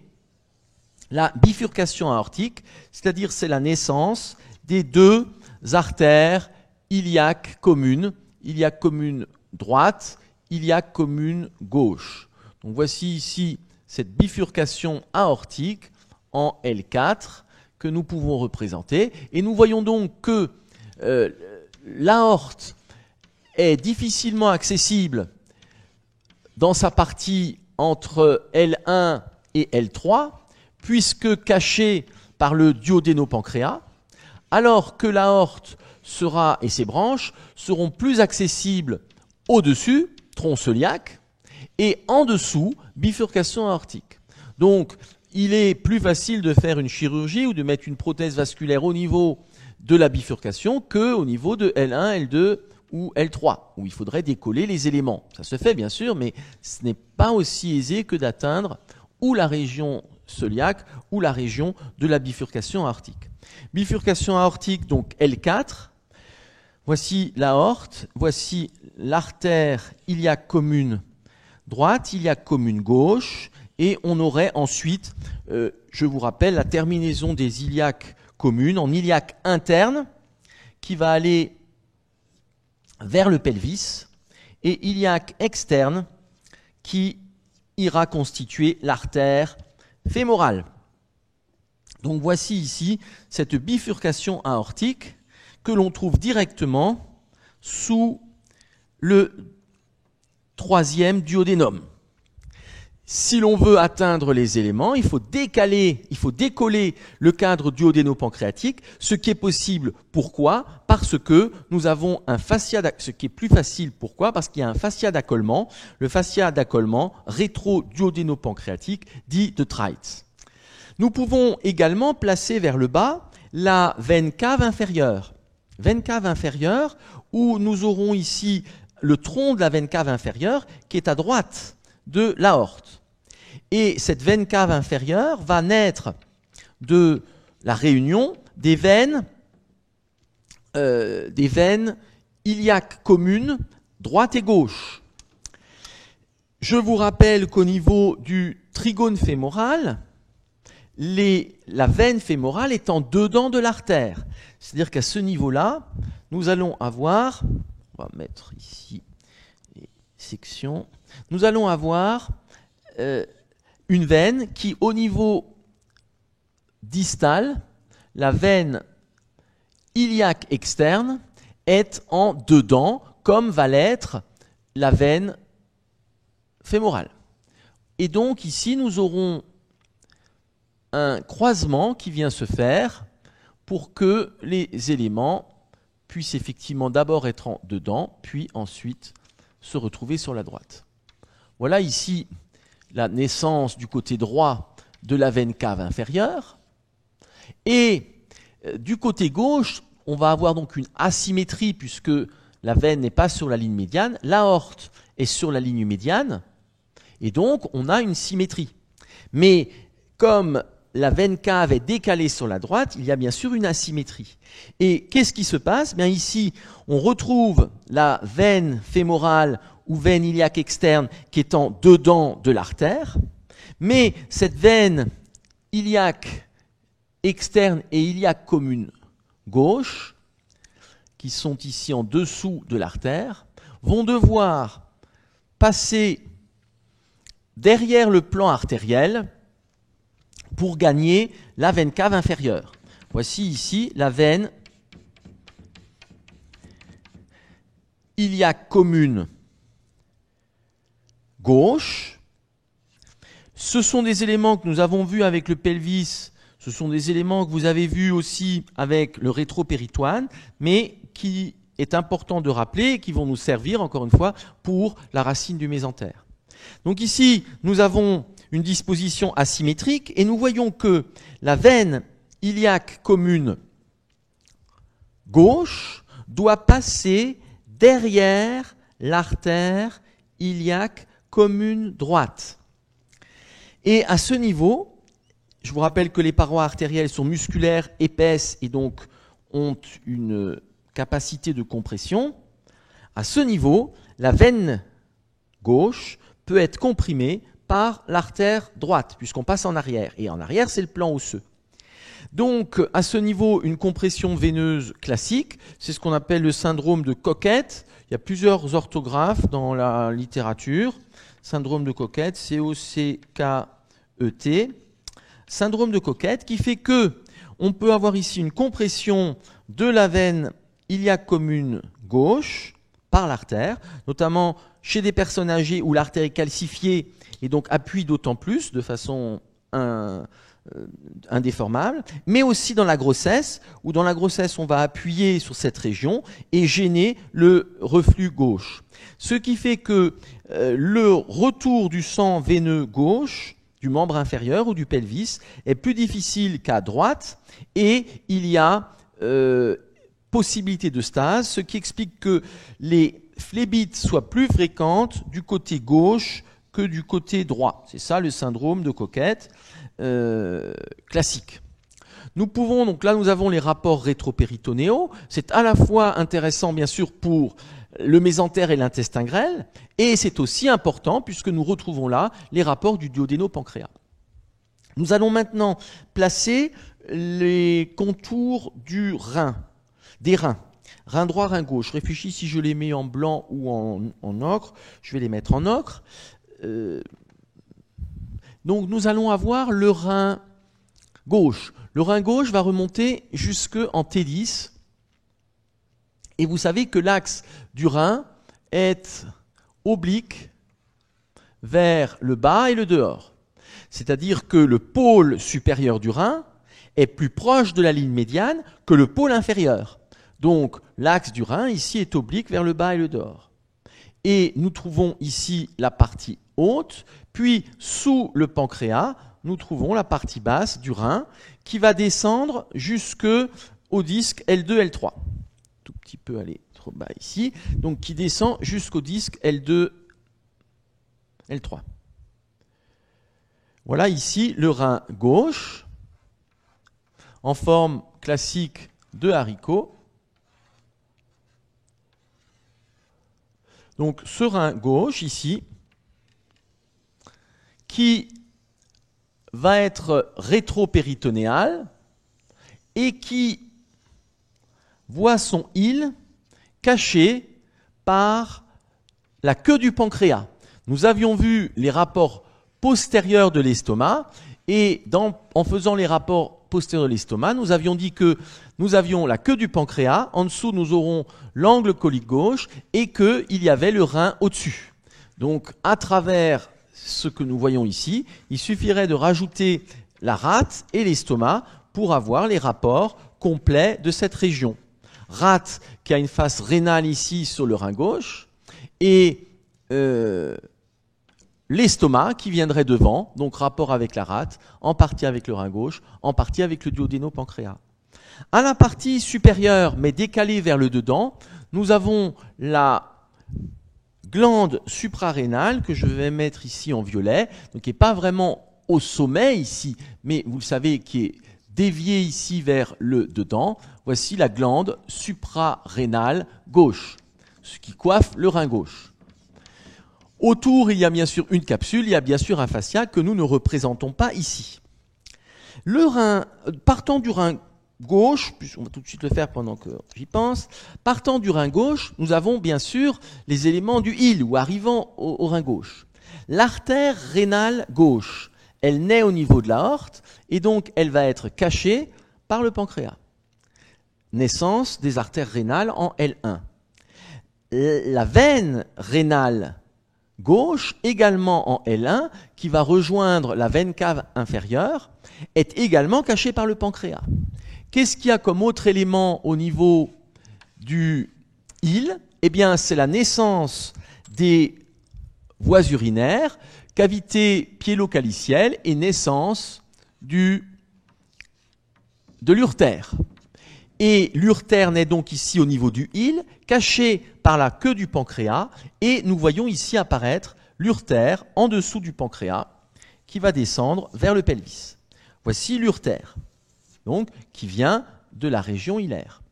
la bifurcation aortique, c'est-à-dire c'est la naissance des deux artères iliaques communes, iliaque commune droite, iliaque commune gauche. Donc voici ici cette bifurcation aortique en L4 que nous pouvons représenter. Et nous voyons donc que l'aorte est difficilement accessible dans sa partie entre L1 et L3, puisque cachée par le duodénopancréas, alors que l'aorte sera, et ses branches seront plus accessibles au-dessus, tronc cœliaque, et en dessous, bifurcation aortique. Donc, il est plus facile de faire une chirurgie ou de mettre une prothèse vasculaire au niveau de la bifurcation qu'au niveau de L1, L2 ou L3, où il faudrait décoller les éléments. Ça se fait bien sûr, mais ce n'est pas aussi aisé que d'atteindre ou la région cœliaque ou la région de la bifurcation aortique. Bifurcation aortique, donc L4. Voici l'aorte, voici l'artère iliaque commune droite, iliaque commune gauche, et on aurait ensuite, je vous rappelle, la terminaison des iliaques communes en iliaque interne qui va aller vers le pelvis et iliaque externe qui ira constituer l'artère fémorale. Donc voici ici cette bifurcation aortique que l'on trouve directement sous le troisième duodénum. Si l'on veut atteindre les éléments, il faut décoller le cadre duodéno-pancréatique, ce qui est possible. Pourquoi ? Parce que nous avons un fascia, ce qui est plus facile. Pourquoi ? Parce qu'il y a un fascia d'accollement, le fascia d'accollement rétro-duodéno-pancréatique dit de Treitz. Nous pouvons également placer vers le bas la veine cave inférieure. Veine cave inférieure où nous aurons ici le tronc de la veine cave inférieure qui est à droite de l'aorte. Et cette veine cave inférieure va naître de la réunion des veines iliaques communes droite et gauche. Je vous rappelle qu'au niveau du trigone fémoral, la veine fémorale est en dedans de l'artère. C'est-à-dire qu'à ce niveau-là, nous allons avoir, on va mettre ici les sections, nous allons avoir une veine qui, au niveau distal, la veine iliaque externe, est en dedans, comme va l'être la veine fémorale. Et donc ici, nous aurons un croisement qui vient se faire pour que les éléments puissent effectivement d'abord être en dedans, puis ensuite se retrouver sur la droite. Voilà ici la naissance du côté droit de la veine cave inférieure. Et du côté gauche, on va avoir donc une asymétrie puisque la veine n'est pas sur la ligne médiane, l'aorte est sur la ligne médiane, et donc on a une symétrie. Mais comme la veine cave est décalée sur la droite, il y a bien sûr une asymétrie. Et qu'est-ce qui se passe? Bien ici, on retrouve la veine fémorale ou veine iliaque externe qui est en dedans de l'artère, mais cette veine iliaque externe et iliaque commune gauche, qui sont ici en dessous de l'artère, vont devoir passer derrière le plan artériel pour gagner la veine cave inférieure. Voici ici la veine iliaque commune gauche. Ce sont des éléments que nous avons vus avec le pelvis, ce sont des éléments que vous avez vus aussi avec le rétropéritoine, mais qui est important de rappeler et qui vont nous servir, encore une fois, pour la racine du mésentère. Donc ici, nous avons une disposition asymétrique et nous voyons que la veine iliaque commune gauche doit passer derrière l'artère iliaque commune droite. Et à ce niveau, je vous rappelle que les parois artérielles sont musculaires, épaisses et donc ont une capacité de compression. À ce niveau, la veine gauche peut être comprimée par l'artère droite, puisqu'on passe en arrière. Et en arrière, c'est le plan osseux. Donc, à ce niveau, une compression veineuse classique, c'est ce qu'on appelle le syndrome de Coquette. Il y a plusieurs orthographes dans la littérature. Syndrome de Coquette, C-O-C-K-E-T. Syndrome de Coquette qui fait que on peut avoir ici une compression de la veine iliaque commune gauche par l'artère, notamment chez des personnes âgées où l'artère est calcifiée et donc appuie d'autant plus de façon indéformable, mais aussi dans la grossesse, où dans la grossesse on va appuyer sur cette région et gêner le reflux gauche. Ce qui fait que le retour du sang veineux gauche, du membre inférieur ou du pelvis, est plus difficile qu'à droite, et il y a possibilité de stase, ce qui explique que les phlébites soient plus fréquentes du côté gauche que du côté droit. C'est ça le syndrome de Coquette classique. Nous pouvons, donc là nous avons les rapports rétropéritonéaux, c'est à la fois intéressant bien sûr pour le mésentère et l'intestin grêle, et c'est aussi important puisque nous retrouvons là les rapports du duodéno-pancréas. Nous allons maintenant placer les contours du rein, des reins. Rein droit, rein gauche. Je réfléchis si je les mets en blanc ou en ocre. Je vais les mettre en ocre. Donc nous allons avoir le rein gauche. Le rein gauche va remonter jusqu'en T10. Et vous savez que l'axe du rein est oblique vers le bas et le dehors. C'est-à-dire que le pôle supérieur du rein est plus proche de la ligne médiane que le pôle inférieur. Donc l'axe du rein ici est oblique vers le bas et le dehors. Et nous trouvons ici la partie haute, puis sous le pancréas, nous trouvons la partie basse du rein qui va descendre jusqu'au disque L2, L3. Tout petit peu aller trop bas ici, donc qui descend jusqu'au disque L2, L3. Voilà ici le rein gauche en forme classique de haricot. Donc ce rein gauche ici qui va être rétropéritonéal et qui voit son île caché par la queue du pancréas. Nous avions vu les rapports postérieurs de l'estomac et en faisant les rapports postérieurs de l'estomac, nous avions dit que nous avions la queue du pancréas, en dessous nous aurons l'angle colique gauche et qu'il y avait le rein au-dessus. Donc à travers ce que nous voyons ici, il suffirait de rajouter la rate et l'estomac pour avoir les rapports complets de cette région. Rate qui a une face rénale ici sur le rein gauche et l'estomac qui viendrait devant, donc rapport avec la rate, en partie avec le rein gauche, en partie avec le duodéno-pancréas. À la partie supérieure, mais décalée vers le dedans, nous avons la glande suprarénale que je vais mettre ici en violet, donc qui n'est pas vraiment au sommet ici, mais vous le savez, qui est déviée ici vers le dedans. Voici la glande suprarénale gauche, ce qui coiffe le rein gauche. Autour, il y a bien sûr une capsule, il y a bien sûr un fascia que nous ne représentons pas ici. Le rein, partant du rein gauche, on va tout de suite le faire pendant que j'y pense, partant du rein gauche, nous avons bien sûr les éléments du île ou arrivant au rein gauche. L'artère rénale gauche, elle naît au niveau de l'aorte et donc elle va être cachée par le pancréas. Naissance des artères rénales en L1. La veine rénale gauche, également en L1, qui va rejoindre la veine cave inférieure, est également cachée par le pancréas. Qu'est-ce qu'il y a comme autre élément au niveau du île? Eh bien, c'est la naissance des voies urinaires, cavité piélo-calicielle et naissance de l'urtère. Et l'urtère naît donc ici au niveau du île, caché par la queue du pancréas, et nous voyons ici apparaître l'urtère en dessous du pancréas, qui va descendre vers le pelvis. Voici l'urtère, donc qui vient de la région ilaire.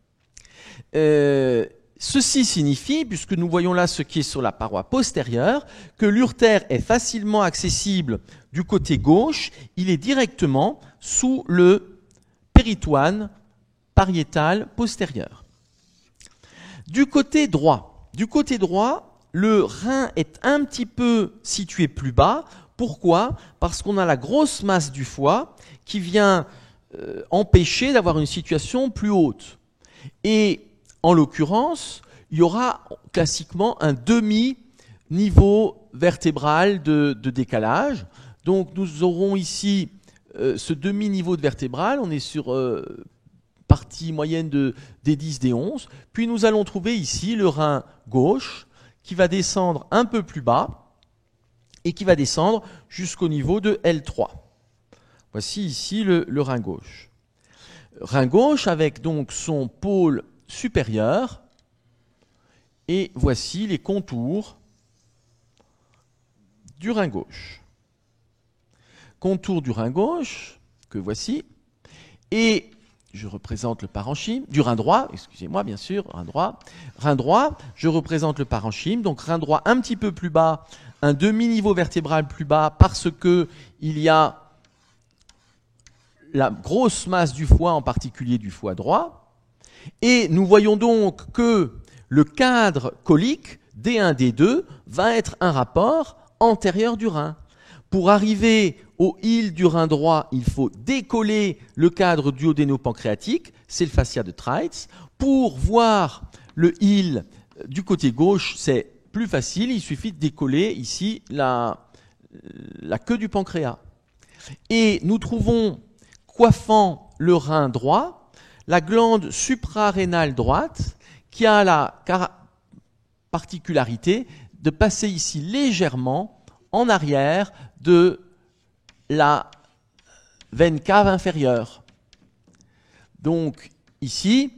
Ceci signifie, puisque nous voyons là ce qui est sur la paroi postérieure, que l'urtère est facilement accessible du côté gauche, il est directement sous le péritoine pariétal postérieur. Du côté droit, le rein est un petit peu situé plus bas. Pourquoi? Parce qu'on a la grosse masse du foie qui vient empêcher d'avoir une situation plus haute. Et en l'occurrence, il y aura classiquement un demi-niveau vertébral de décalage. Donc nous aurons ici ce demi-niveau de vertébral, on est sur partie moyenne des 10, des 11. Puis nous allons trouver ici le rein gauche qui va descendre un peu plus bas et qui va descendre jusqu'au niveau de L3. Voici ici le rein gauche. Rein gauche avec donc son pôle supérieur. Et voici les contours du rein gauche. Contour du rein gauche, que voici. Et je représente le parenchyme, du rein droit, excusez-moi bien sûr, rein droit, je représente le parenchyme, donc rein droit un petit peu plus bas, un demi-niveau vertébral plus bas, parce que il y a la grosse masse du foie, en particulier du foie droit, et nous voyons donc que le cadre colique, D1, D2, va être un rapport antérieur du rein. Pour arriver au île du rein droit, il faut décoller le cadre duodéno-pancréatique, c'est le fascia de Treitz. Pour voir le île du côté gauche, c'est plus facile, il suffit de décoller ici la queue du pancréas. Et nous trouvons, coiffant le rein droit, la glande suprarénale droite, qui a la particularité de passer ici légèrement en arrière de la veine cave inférieure. Donc ici,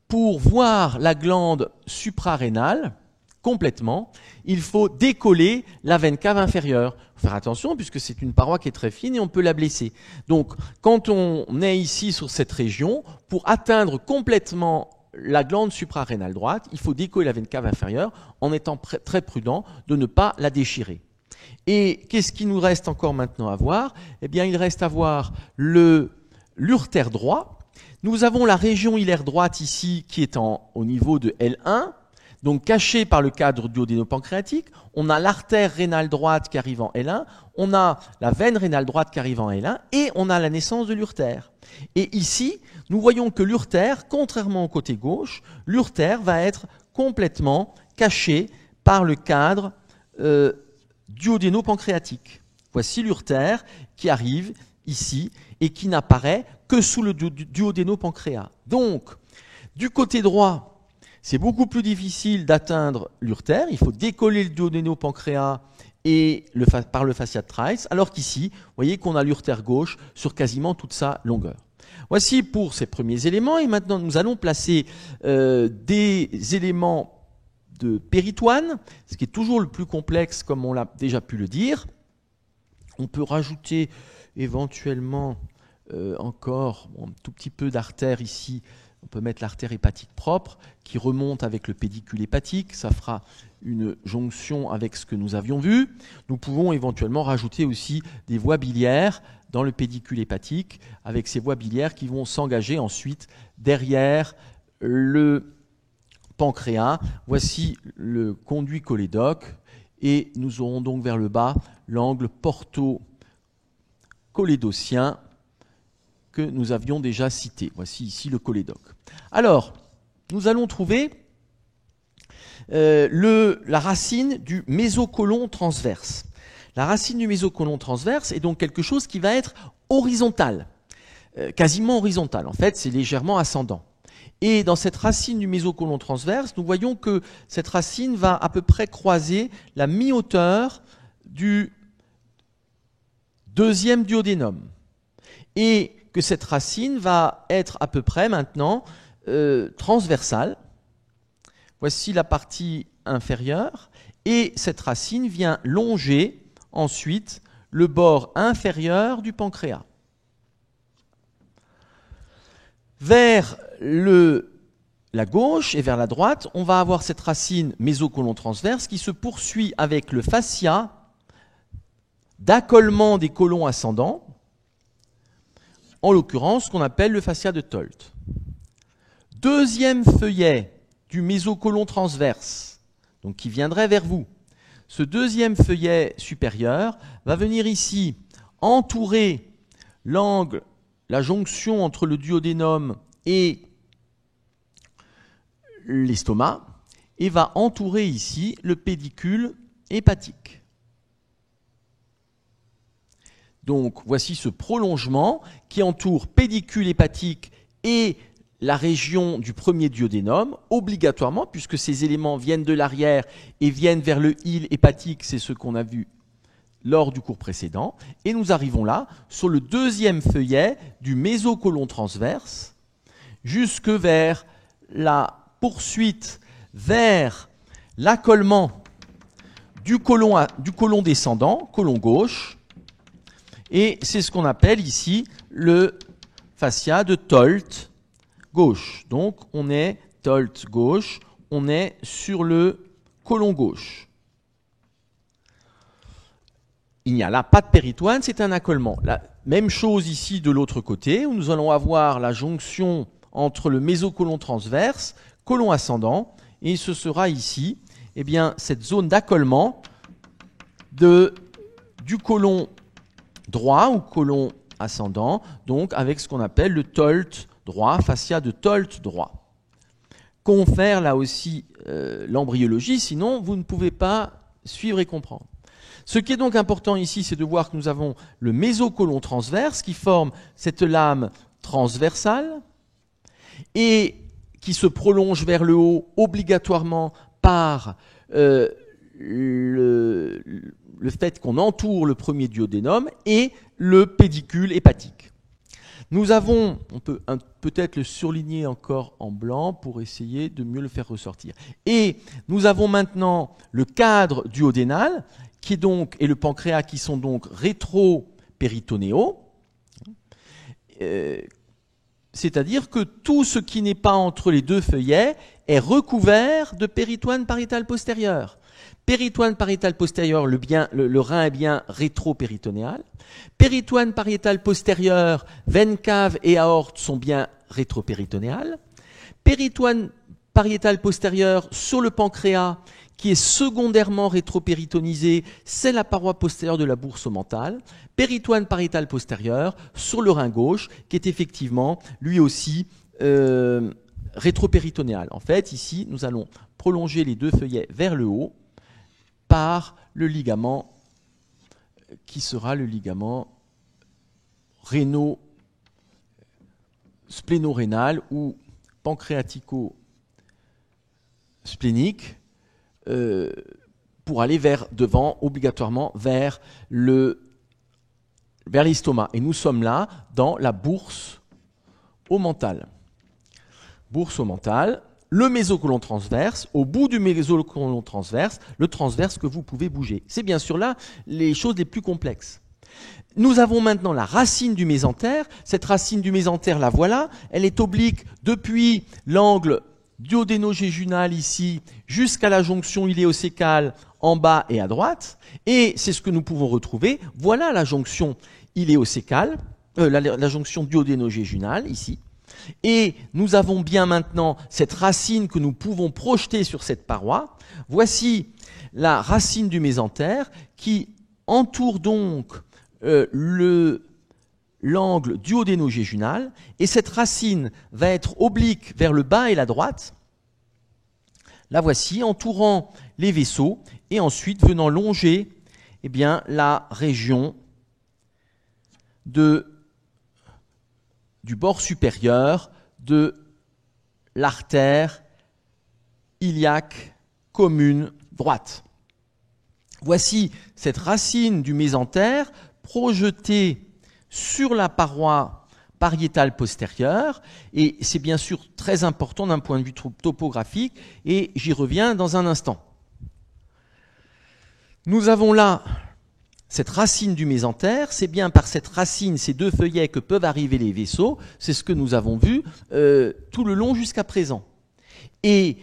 pour voir la glande suprarénale complètement, il faut décoller la veine cave inférieure. Il faut faire attention puisque c'est une paroi qui est très fine et on peut la blesser. Donc quand on est ici sur cette région, pour atteindre complètement la glande suprarénale droite, il faut décoller la veine cave inférieure en étant très prudent de ne pas la déchirer. Et qu'est-ce qui nous reste encore maintenant à voir? Eh bien, il reste à voir l'urtère droit. Nous avons la région hilaire droite ici qui est au niveau de L1, donc cachée par le cadre duodéno-pancréatique. On a l'artère rénale droite qui arrive en L1, on a la veine rénale droite qui arrive en L1 et on a la naissance de l'urtère. Et ici, nous voyons que l'urtère, contrairement au côté gauche, l'urtère va être complètement cachée par le cadre duodéno-pancréatique. Voici l'urtère qui arrive ici et qui n'apparaît que sous le duodéno-pancréas. Donc, du côté droit, c'est beaucoup plus difficile d'atteindre l'urtère. Il faut décoller le duodéno-pancréas et par le fascia de Treitz, alors qu'ici, vous voyez qu'on a l'urtère gauche sur quasiment toute sa longueur. Voici pour ces premiers éléments, et maintenant nous allons placer des éléments de péritoine, ce qui est toujours le plus complexe comme on l'a déjà pu le dire. On peut rajouter éventuellement encore un tout petit peu d'artère ici. On peut mettre l'artère hépatique propre qui remonte avec le pédicule hépatique. Ça fera une jonction avec ce que nous avions vu. Nous pouvons éventuellement rajouter aussi des voies biliaires dans le pédicule hépatique avec ces voies biliaires qui vont s'engager ensuite derrière le pancréas. Voici le conduit cholédoque et nous aurons donc vers le bas l'angle porto-cholédocien que nous avions déjà cité. Voici ici le cholédoque. Alors, nous allons trouver la racine du mésocolon transverse. La racine du mésocolon transverse est donc quelque chose qui va être horizontal, quasiment horizontal. En fait, c'est légèrement ascendant. Et dans cette racine du mésocolon transverse, nous voyons que cette racine va à peu près croiser la mi-hauteur du deuxième duodénum. Et que cette racine va être à peu près maintenant transversale. Voici la partie inférieure. Et cette racine vient longer ensuite le bord inférieur du pancréas. Vers la gauche et vers la droite, on va avoir cette racine mésocolon transverse qui se poursuit avec le fascia d'accolement des côlons ascendants, en l'occurrence ce qu'on appelle le fascia de Tolt. Deuxième feuillet du mésocolon transverse, donc qui viendrait vers vous. Ce deuxième feuillet supérieur va venir ici entourer l'angle, la jonction entre le duodénum et l'estomac et va entourer ici le pédicule hépatique. Donc voici ce prolongement qui entoure pédicule hépatique et la région du premier duodénum, obligatoirement, puisque ces éléments viennent de l'arrière et viennent vers le hile hépatique, c'est ce qu'on a vu lors du cours précédent. Et nous arrivons là, sur le deuxième feuillet du mésocolon transverse, jusque vers la poursuite vers l'accolement du côlon descendant, côlon gauche, et c'est ce qu'on appelle ici le fascia de Tolt gauche. Donc on est Tolt gauche, on est sur le côlon gauche. Il n'y a là pas de péritoine, c'est un accolement. La même chose ici de l'autre côté, où nous allons avoir la jonction entre le mésocolon transverse, côlon ascendant, et ce sera ici, eh bien, cette zone d'accolement du côlon droit ou côlon ascendant, donc avec ce qu'on appelle le Tolt droit, fascia de Tolt droit. Confère là aussi l'embryologie, sinon vous ne pouvez pas suivre et comprendre. Ce qui est donc important ici, c'est de voir que nous avons le mésocolon transverse qui forme cette lame transversale et qui se prolonge vers le haut obligatoirement par le fait qu'on entoure le premier duodénum et le pédicule hépatique. Nous avons, on peut peut-être le surligner encore en blanc pour essayer de mieux le faire ressortir. Et nous avons maintenant le cadre duodénal qui est donc, et le pancréas qui sont donc rétro-péritonéaux. C'est-à-dire que tout ce qui n'est pas entre les deux feuillets est recouvert de péritoine pariétale postérieure. Péritoine pariétale postérieure, le rein est bien rétro-péritonéal. Péritoine pariétale postérieure, veine cave et aorte sont bien rétro-péritonéales. Péritoine pariétale postérieure sur le pancréas, qui est secondairement rétropéritonisé, c'est la paroi postérieure de la bourse mentale. Péritoine pariétale postérieure sur le rein gauche, qui est effectivement lui aussi rétropéritonéal. En fait, ici, nous allons prolonger les deux feuillets vers le haut par le ligament qui sera le ligament réno-splénorénal ou pancréatico-splénique pour aller vers devant, obligatoirement vers l'estomac. Et nous sommes là dans la bourse au mental. Bourse au mental, le mésocolon transverse, au bout du mésocolon transverse, le transverse que vous pouvez bouger. C'est bien sûr là les choses les plus complexes. Nous avons maintenant la racine du mésentère. Cette racine du mésentère, la voilà. Elle est oblique depuis l'angle duodéno-jéjunal ici jusqu'à la jonction iléocécale en bas et à droite. Et c'est ce que nous pouvons retrouver. Voilà la jonction iléocécale, la jonction duodéno-jéjunale ici. Et nous avons bien maintenant cette racine que nous pouvons projeter sur cette paroi. Voici la racine du mésentère qui entoure donc l'angle duodéno-jéjunal, et cette racine va être oblique vers le bas et la droite. La voici, entourant les vaisseaux, et ensuite venant longer eh bien, la région du bord supérieur de l'artère iliaque commune droite. Voici cette racine du mésentère projetée sur la paroi pariétale postérieure, et c'est bien sûr très important d'un point de vue topographique, et j'y reviens dans un instant. Nous avons là cette racine du mésentère, c'est bien par cette racine, ces deux feuillets, que peuvent arriver les vaisseaux, c'est ce que nous avons vu tout le long jusqu'à présent. Et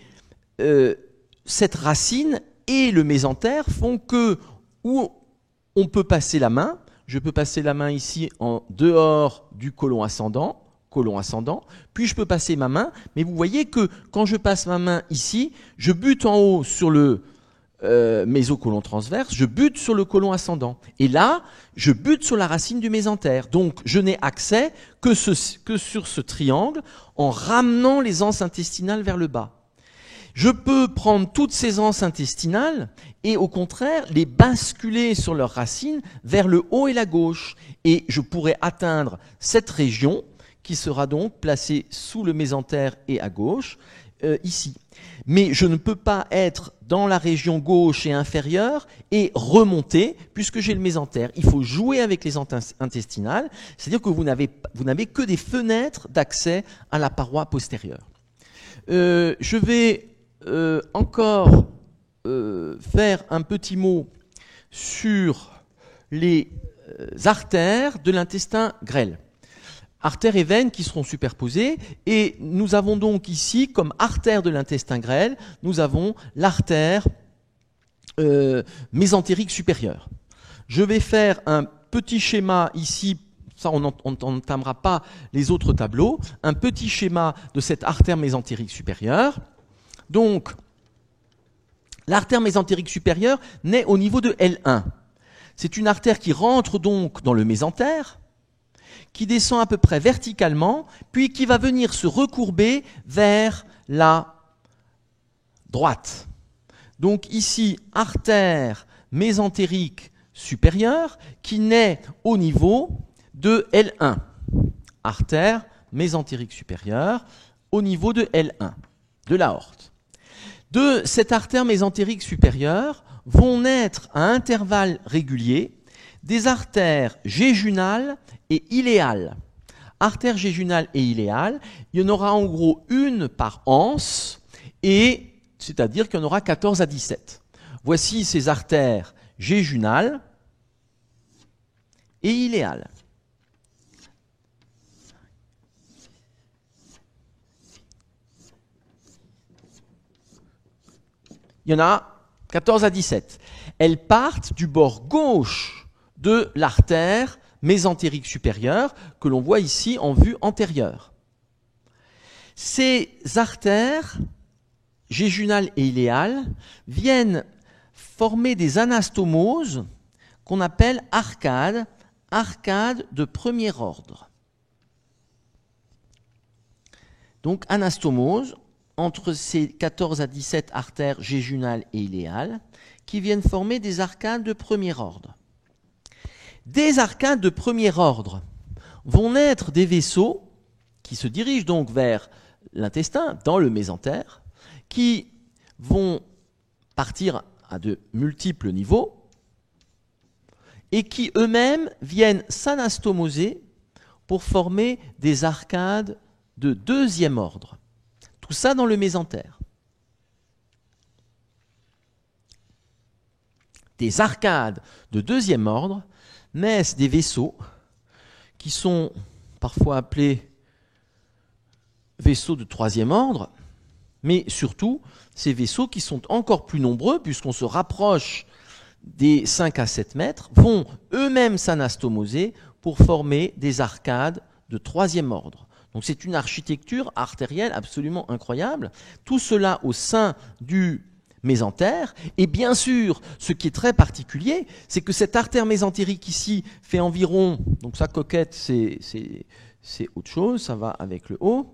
cette racine et le mésentère font que, où on peut passer la main, je peux passer la main ici en dehors du côlon ascendant, puis je peux passer ma main, mais vous voyez que quand je passe ma main ici, je bute en haut sur le mésocolon transverse, je bute sur le côlon ascendant. Et là, je bute sur la racine du mésentère. Donc, je n'ai accès que sur ce triangle en ramenant les anses intestinales vers le bas. Je peux prendre toutes ces anses intestinales et au contraire les basculer sur leurs racines vers le haut et la gauche. Et je pourrais atteindre cette région qui sera donc placée sous le mésentère et à gauche, ici. Mais je ne peux pas être dans la région gauche et inférieure et remonter puisque j'ai le mésentère. Il faut jouer avec les anses intestinales, c'est-à-dire que vous n'avez que des fenêtres d'accès à la paroi postérieure. Je vais encore faire un petit mot sur les artères de l'intestin grêle. Artères et veines qui seront superposées, et nous avons donc ici, comme artère de l'intestin grêle, nous avons l'artère mésentérique supérieure. Je vais faire un petit schéma ici, ça on n'entamera pas les autres tableaux, un petit schéma de cette artère mésentérique supérieure. Donc, l'artère mésentérique supérieure naît au niveau de L1. C'est une artère qui rentre donc dans le mésentère, qui descend à peu près verticalement, puis qui va venir se recourber vers la droite. Donc ici, artère mésentérique supérieure qui naît au niveau de L1. Artère mésentérique supérieure au niveau de L1, de l'aorte. De cette artère mésentérique supérieure vont naître à intervalles réguliers des artères jéjunales et iléales. Artères jéjunales et iléales, il y en aura en gros une par anse, et c'est-à-dire qu'il y en aura 14 à 17. Voici ces artères jéjunales et iléales. Il y en a 14 à 17. Elles partent du bord gauche de l'artère mésentérique supérieure que l'on voit ici en vue antérieure. Ces artères jéjunales et iléales viennent former des anastomoses qu'on appelle arcades de premier ordre. Donc anastomose entre ces 14 à 17 artères jéjunales et iléales qui viennent former des arcades de premier ordre. Des arcades de premier ordre vont naître des vaisseaux qui se dirigent donc vers l'intestin, dans le mésentère, qui vont partir à de multiples niveaux et qui eux-mêmes viennent s'anastomoser pour former des arcades de deuxième ordre. Tout ça dans le mésentère. Des arcades de deuxième ordre naissent des vaisseaux qui sont parfois appelés vaisseaux de troisième ordre, mais surtout ces vaisseaux qui sont encore plus nombreux, puisqu'on se rapproche des 5 à 7 mètres, vont eux-mêmes s'anastomoser pour former des arcades de troisième ordre. Donc c'est une architecture artérielle absolument incroyable. Tout cela au sein du mésentère. Et bien sûr, ce qui est très particulier, c'est que cette artère mésentérique ici fait environ, donc sa coquette c'est autre chose, ça va avec le haut.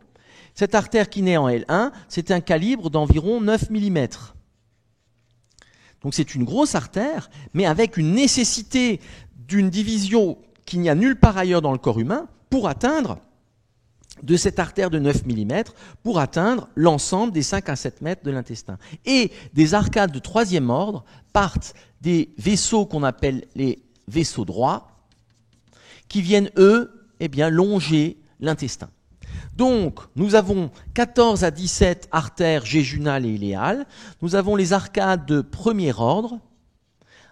Cette artère qui naît en L1, c'est un calibre d'environ 9 mm. Donc c'est une grosse artère, mais avec une nécessité d'une division qu'il n'y a nulle part ailleurs dans le corps humain pour atteindre de cette artère de 9 mm pour atteindre l'ensemble des 5 à 7 mètres de l'intestin. Et des arcades de troisième ordre partent des vaisseaux qu'on appelle les vaisseaux droits, qui viennent, eux, longer l'intestin. Donc, nous avons 14 à 17 artères jéjunales et iléales, nous avons les arcades de premier ordre,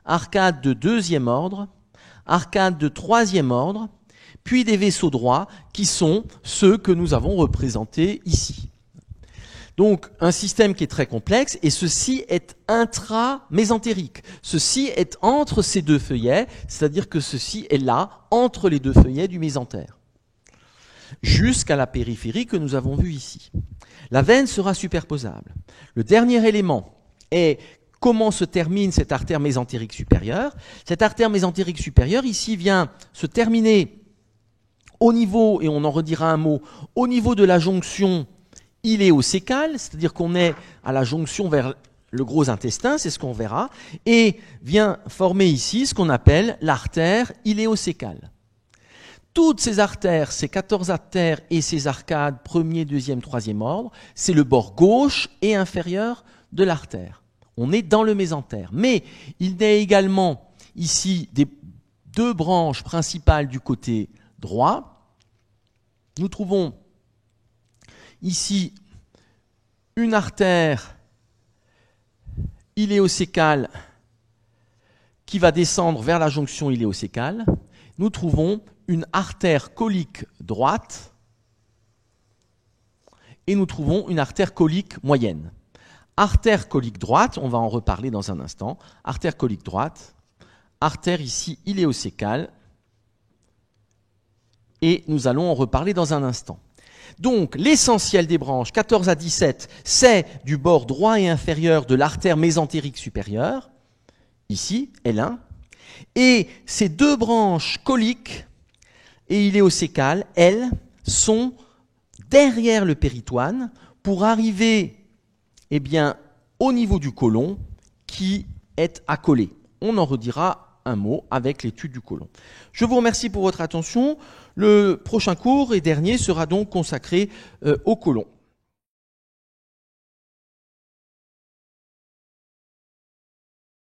arcades de deuxième ordre, arcades de troisième ordre, puis des vaisseaux droits qui sont ceux que nous avons représentés ici. Donc un système qui est très complexe, et ceci est intramésentérique. Ceci est entre ces deux feuillets, c'est-à-dire que ceci est là, entre les deux feuillets du mésentère, jusqu'à la périphérie que nous avons vue ici. La veine sera superposable. Le dernier élément est comment se termine cette artère mésentérique supérieure. Cette artère mésentérique supérieure ici vient se terminer au niveau, et on en redira un mot, au niveau de la jonction iléocécale, c'est-à-dire qu'on est à la jonction vers le gros intestin, c'est ce qu'on verra, et vient former ici ce qu'on appelle l'artère iléocécale. Toutes ces artères, ces 14 artères et ces arcades, premier, deuxième, troisième ordre, c'est le bord gauche et inférieur de l'artère. On est dans le mésentère. Mais il y a également ici deux branches principales du côté droit. Nous trouvons ici une artère iléocécale qui va descendre vers la jonction iléocécale. Nous trouvons une artère colique droite et nous trouvons une artère colique moyenne. Artère colique droite, on va en reparler dans un instant. Artère colique droite, artère ici iléocécale, et nous allons en reparler dans un instant. Donc, l'essentiel des branches, 14 à 17, c'est du bord droit et inférieur de l'artère mésentérique supérieure, ici, L1, et ces deux branches coliques et iléocécales, elles, sont derrière le péritoine pour arriver au niveau du côlon qui est accolé. On en redira un mot avec l'étude du côlon. Je vous remercie pour votre attention. Le prochain cours et dernier sera donc consacré au côlon.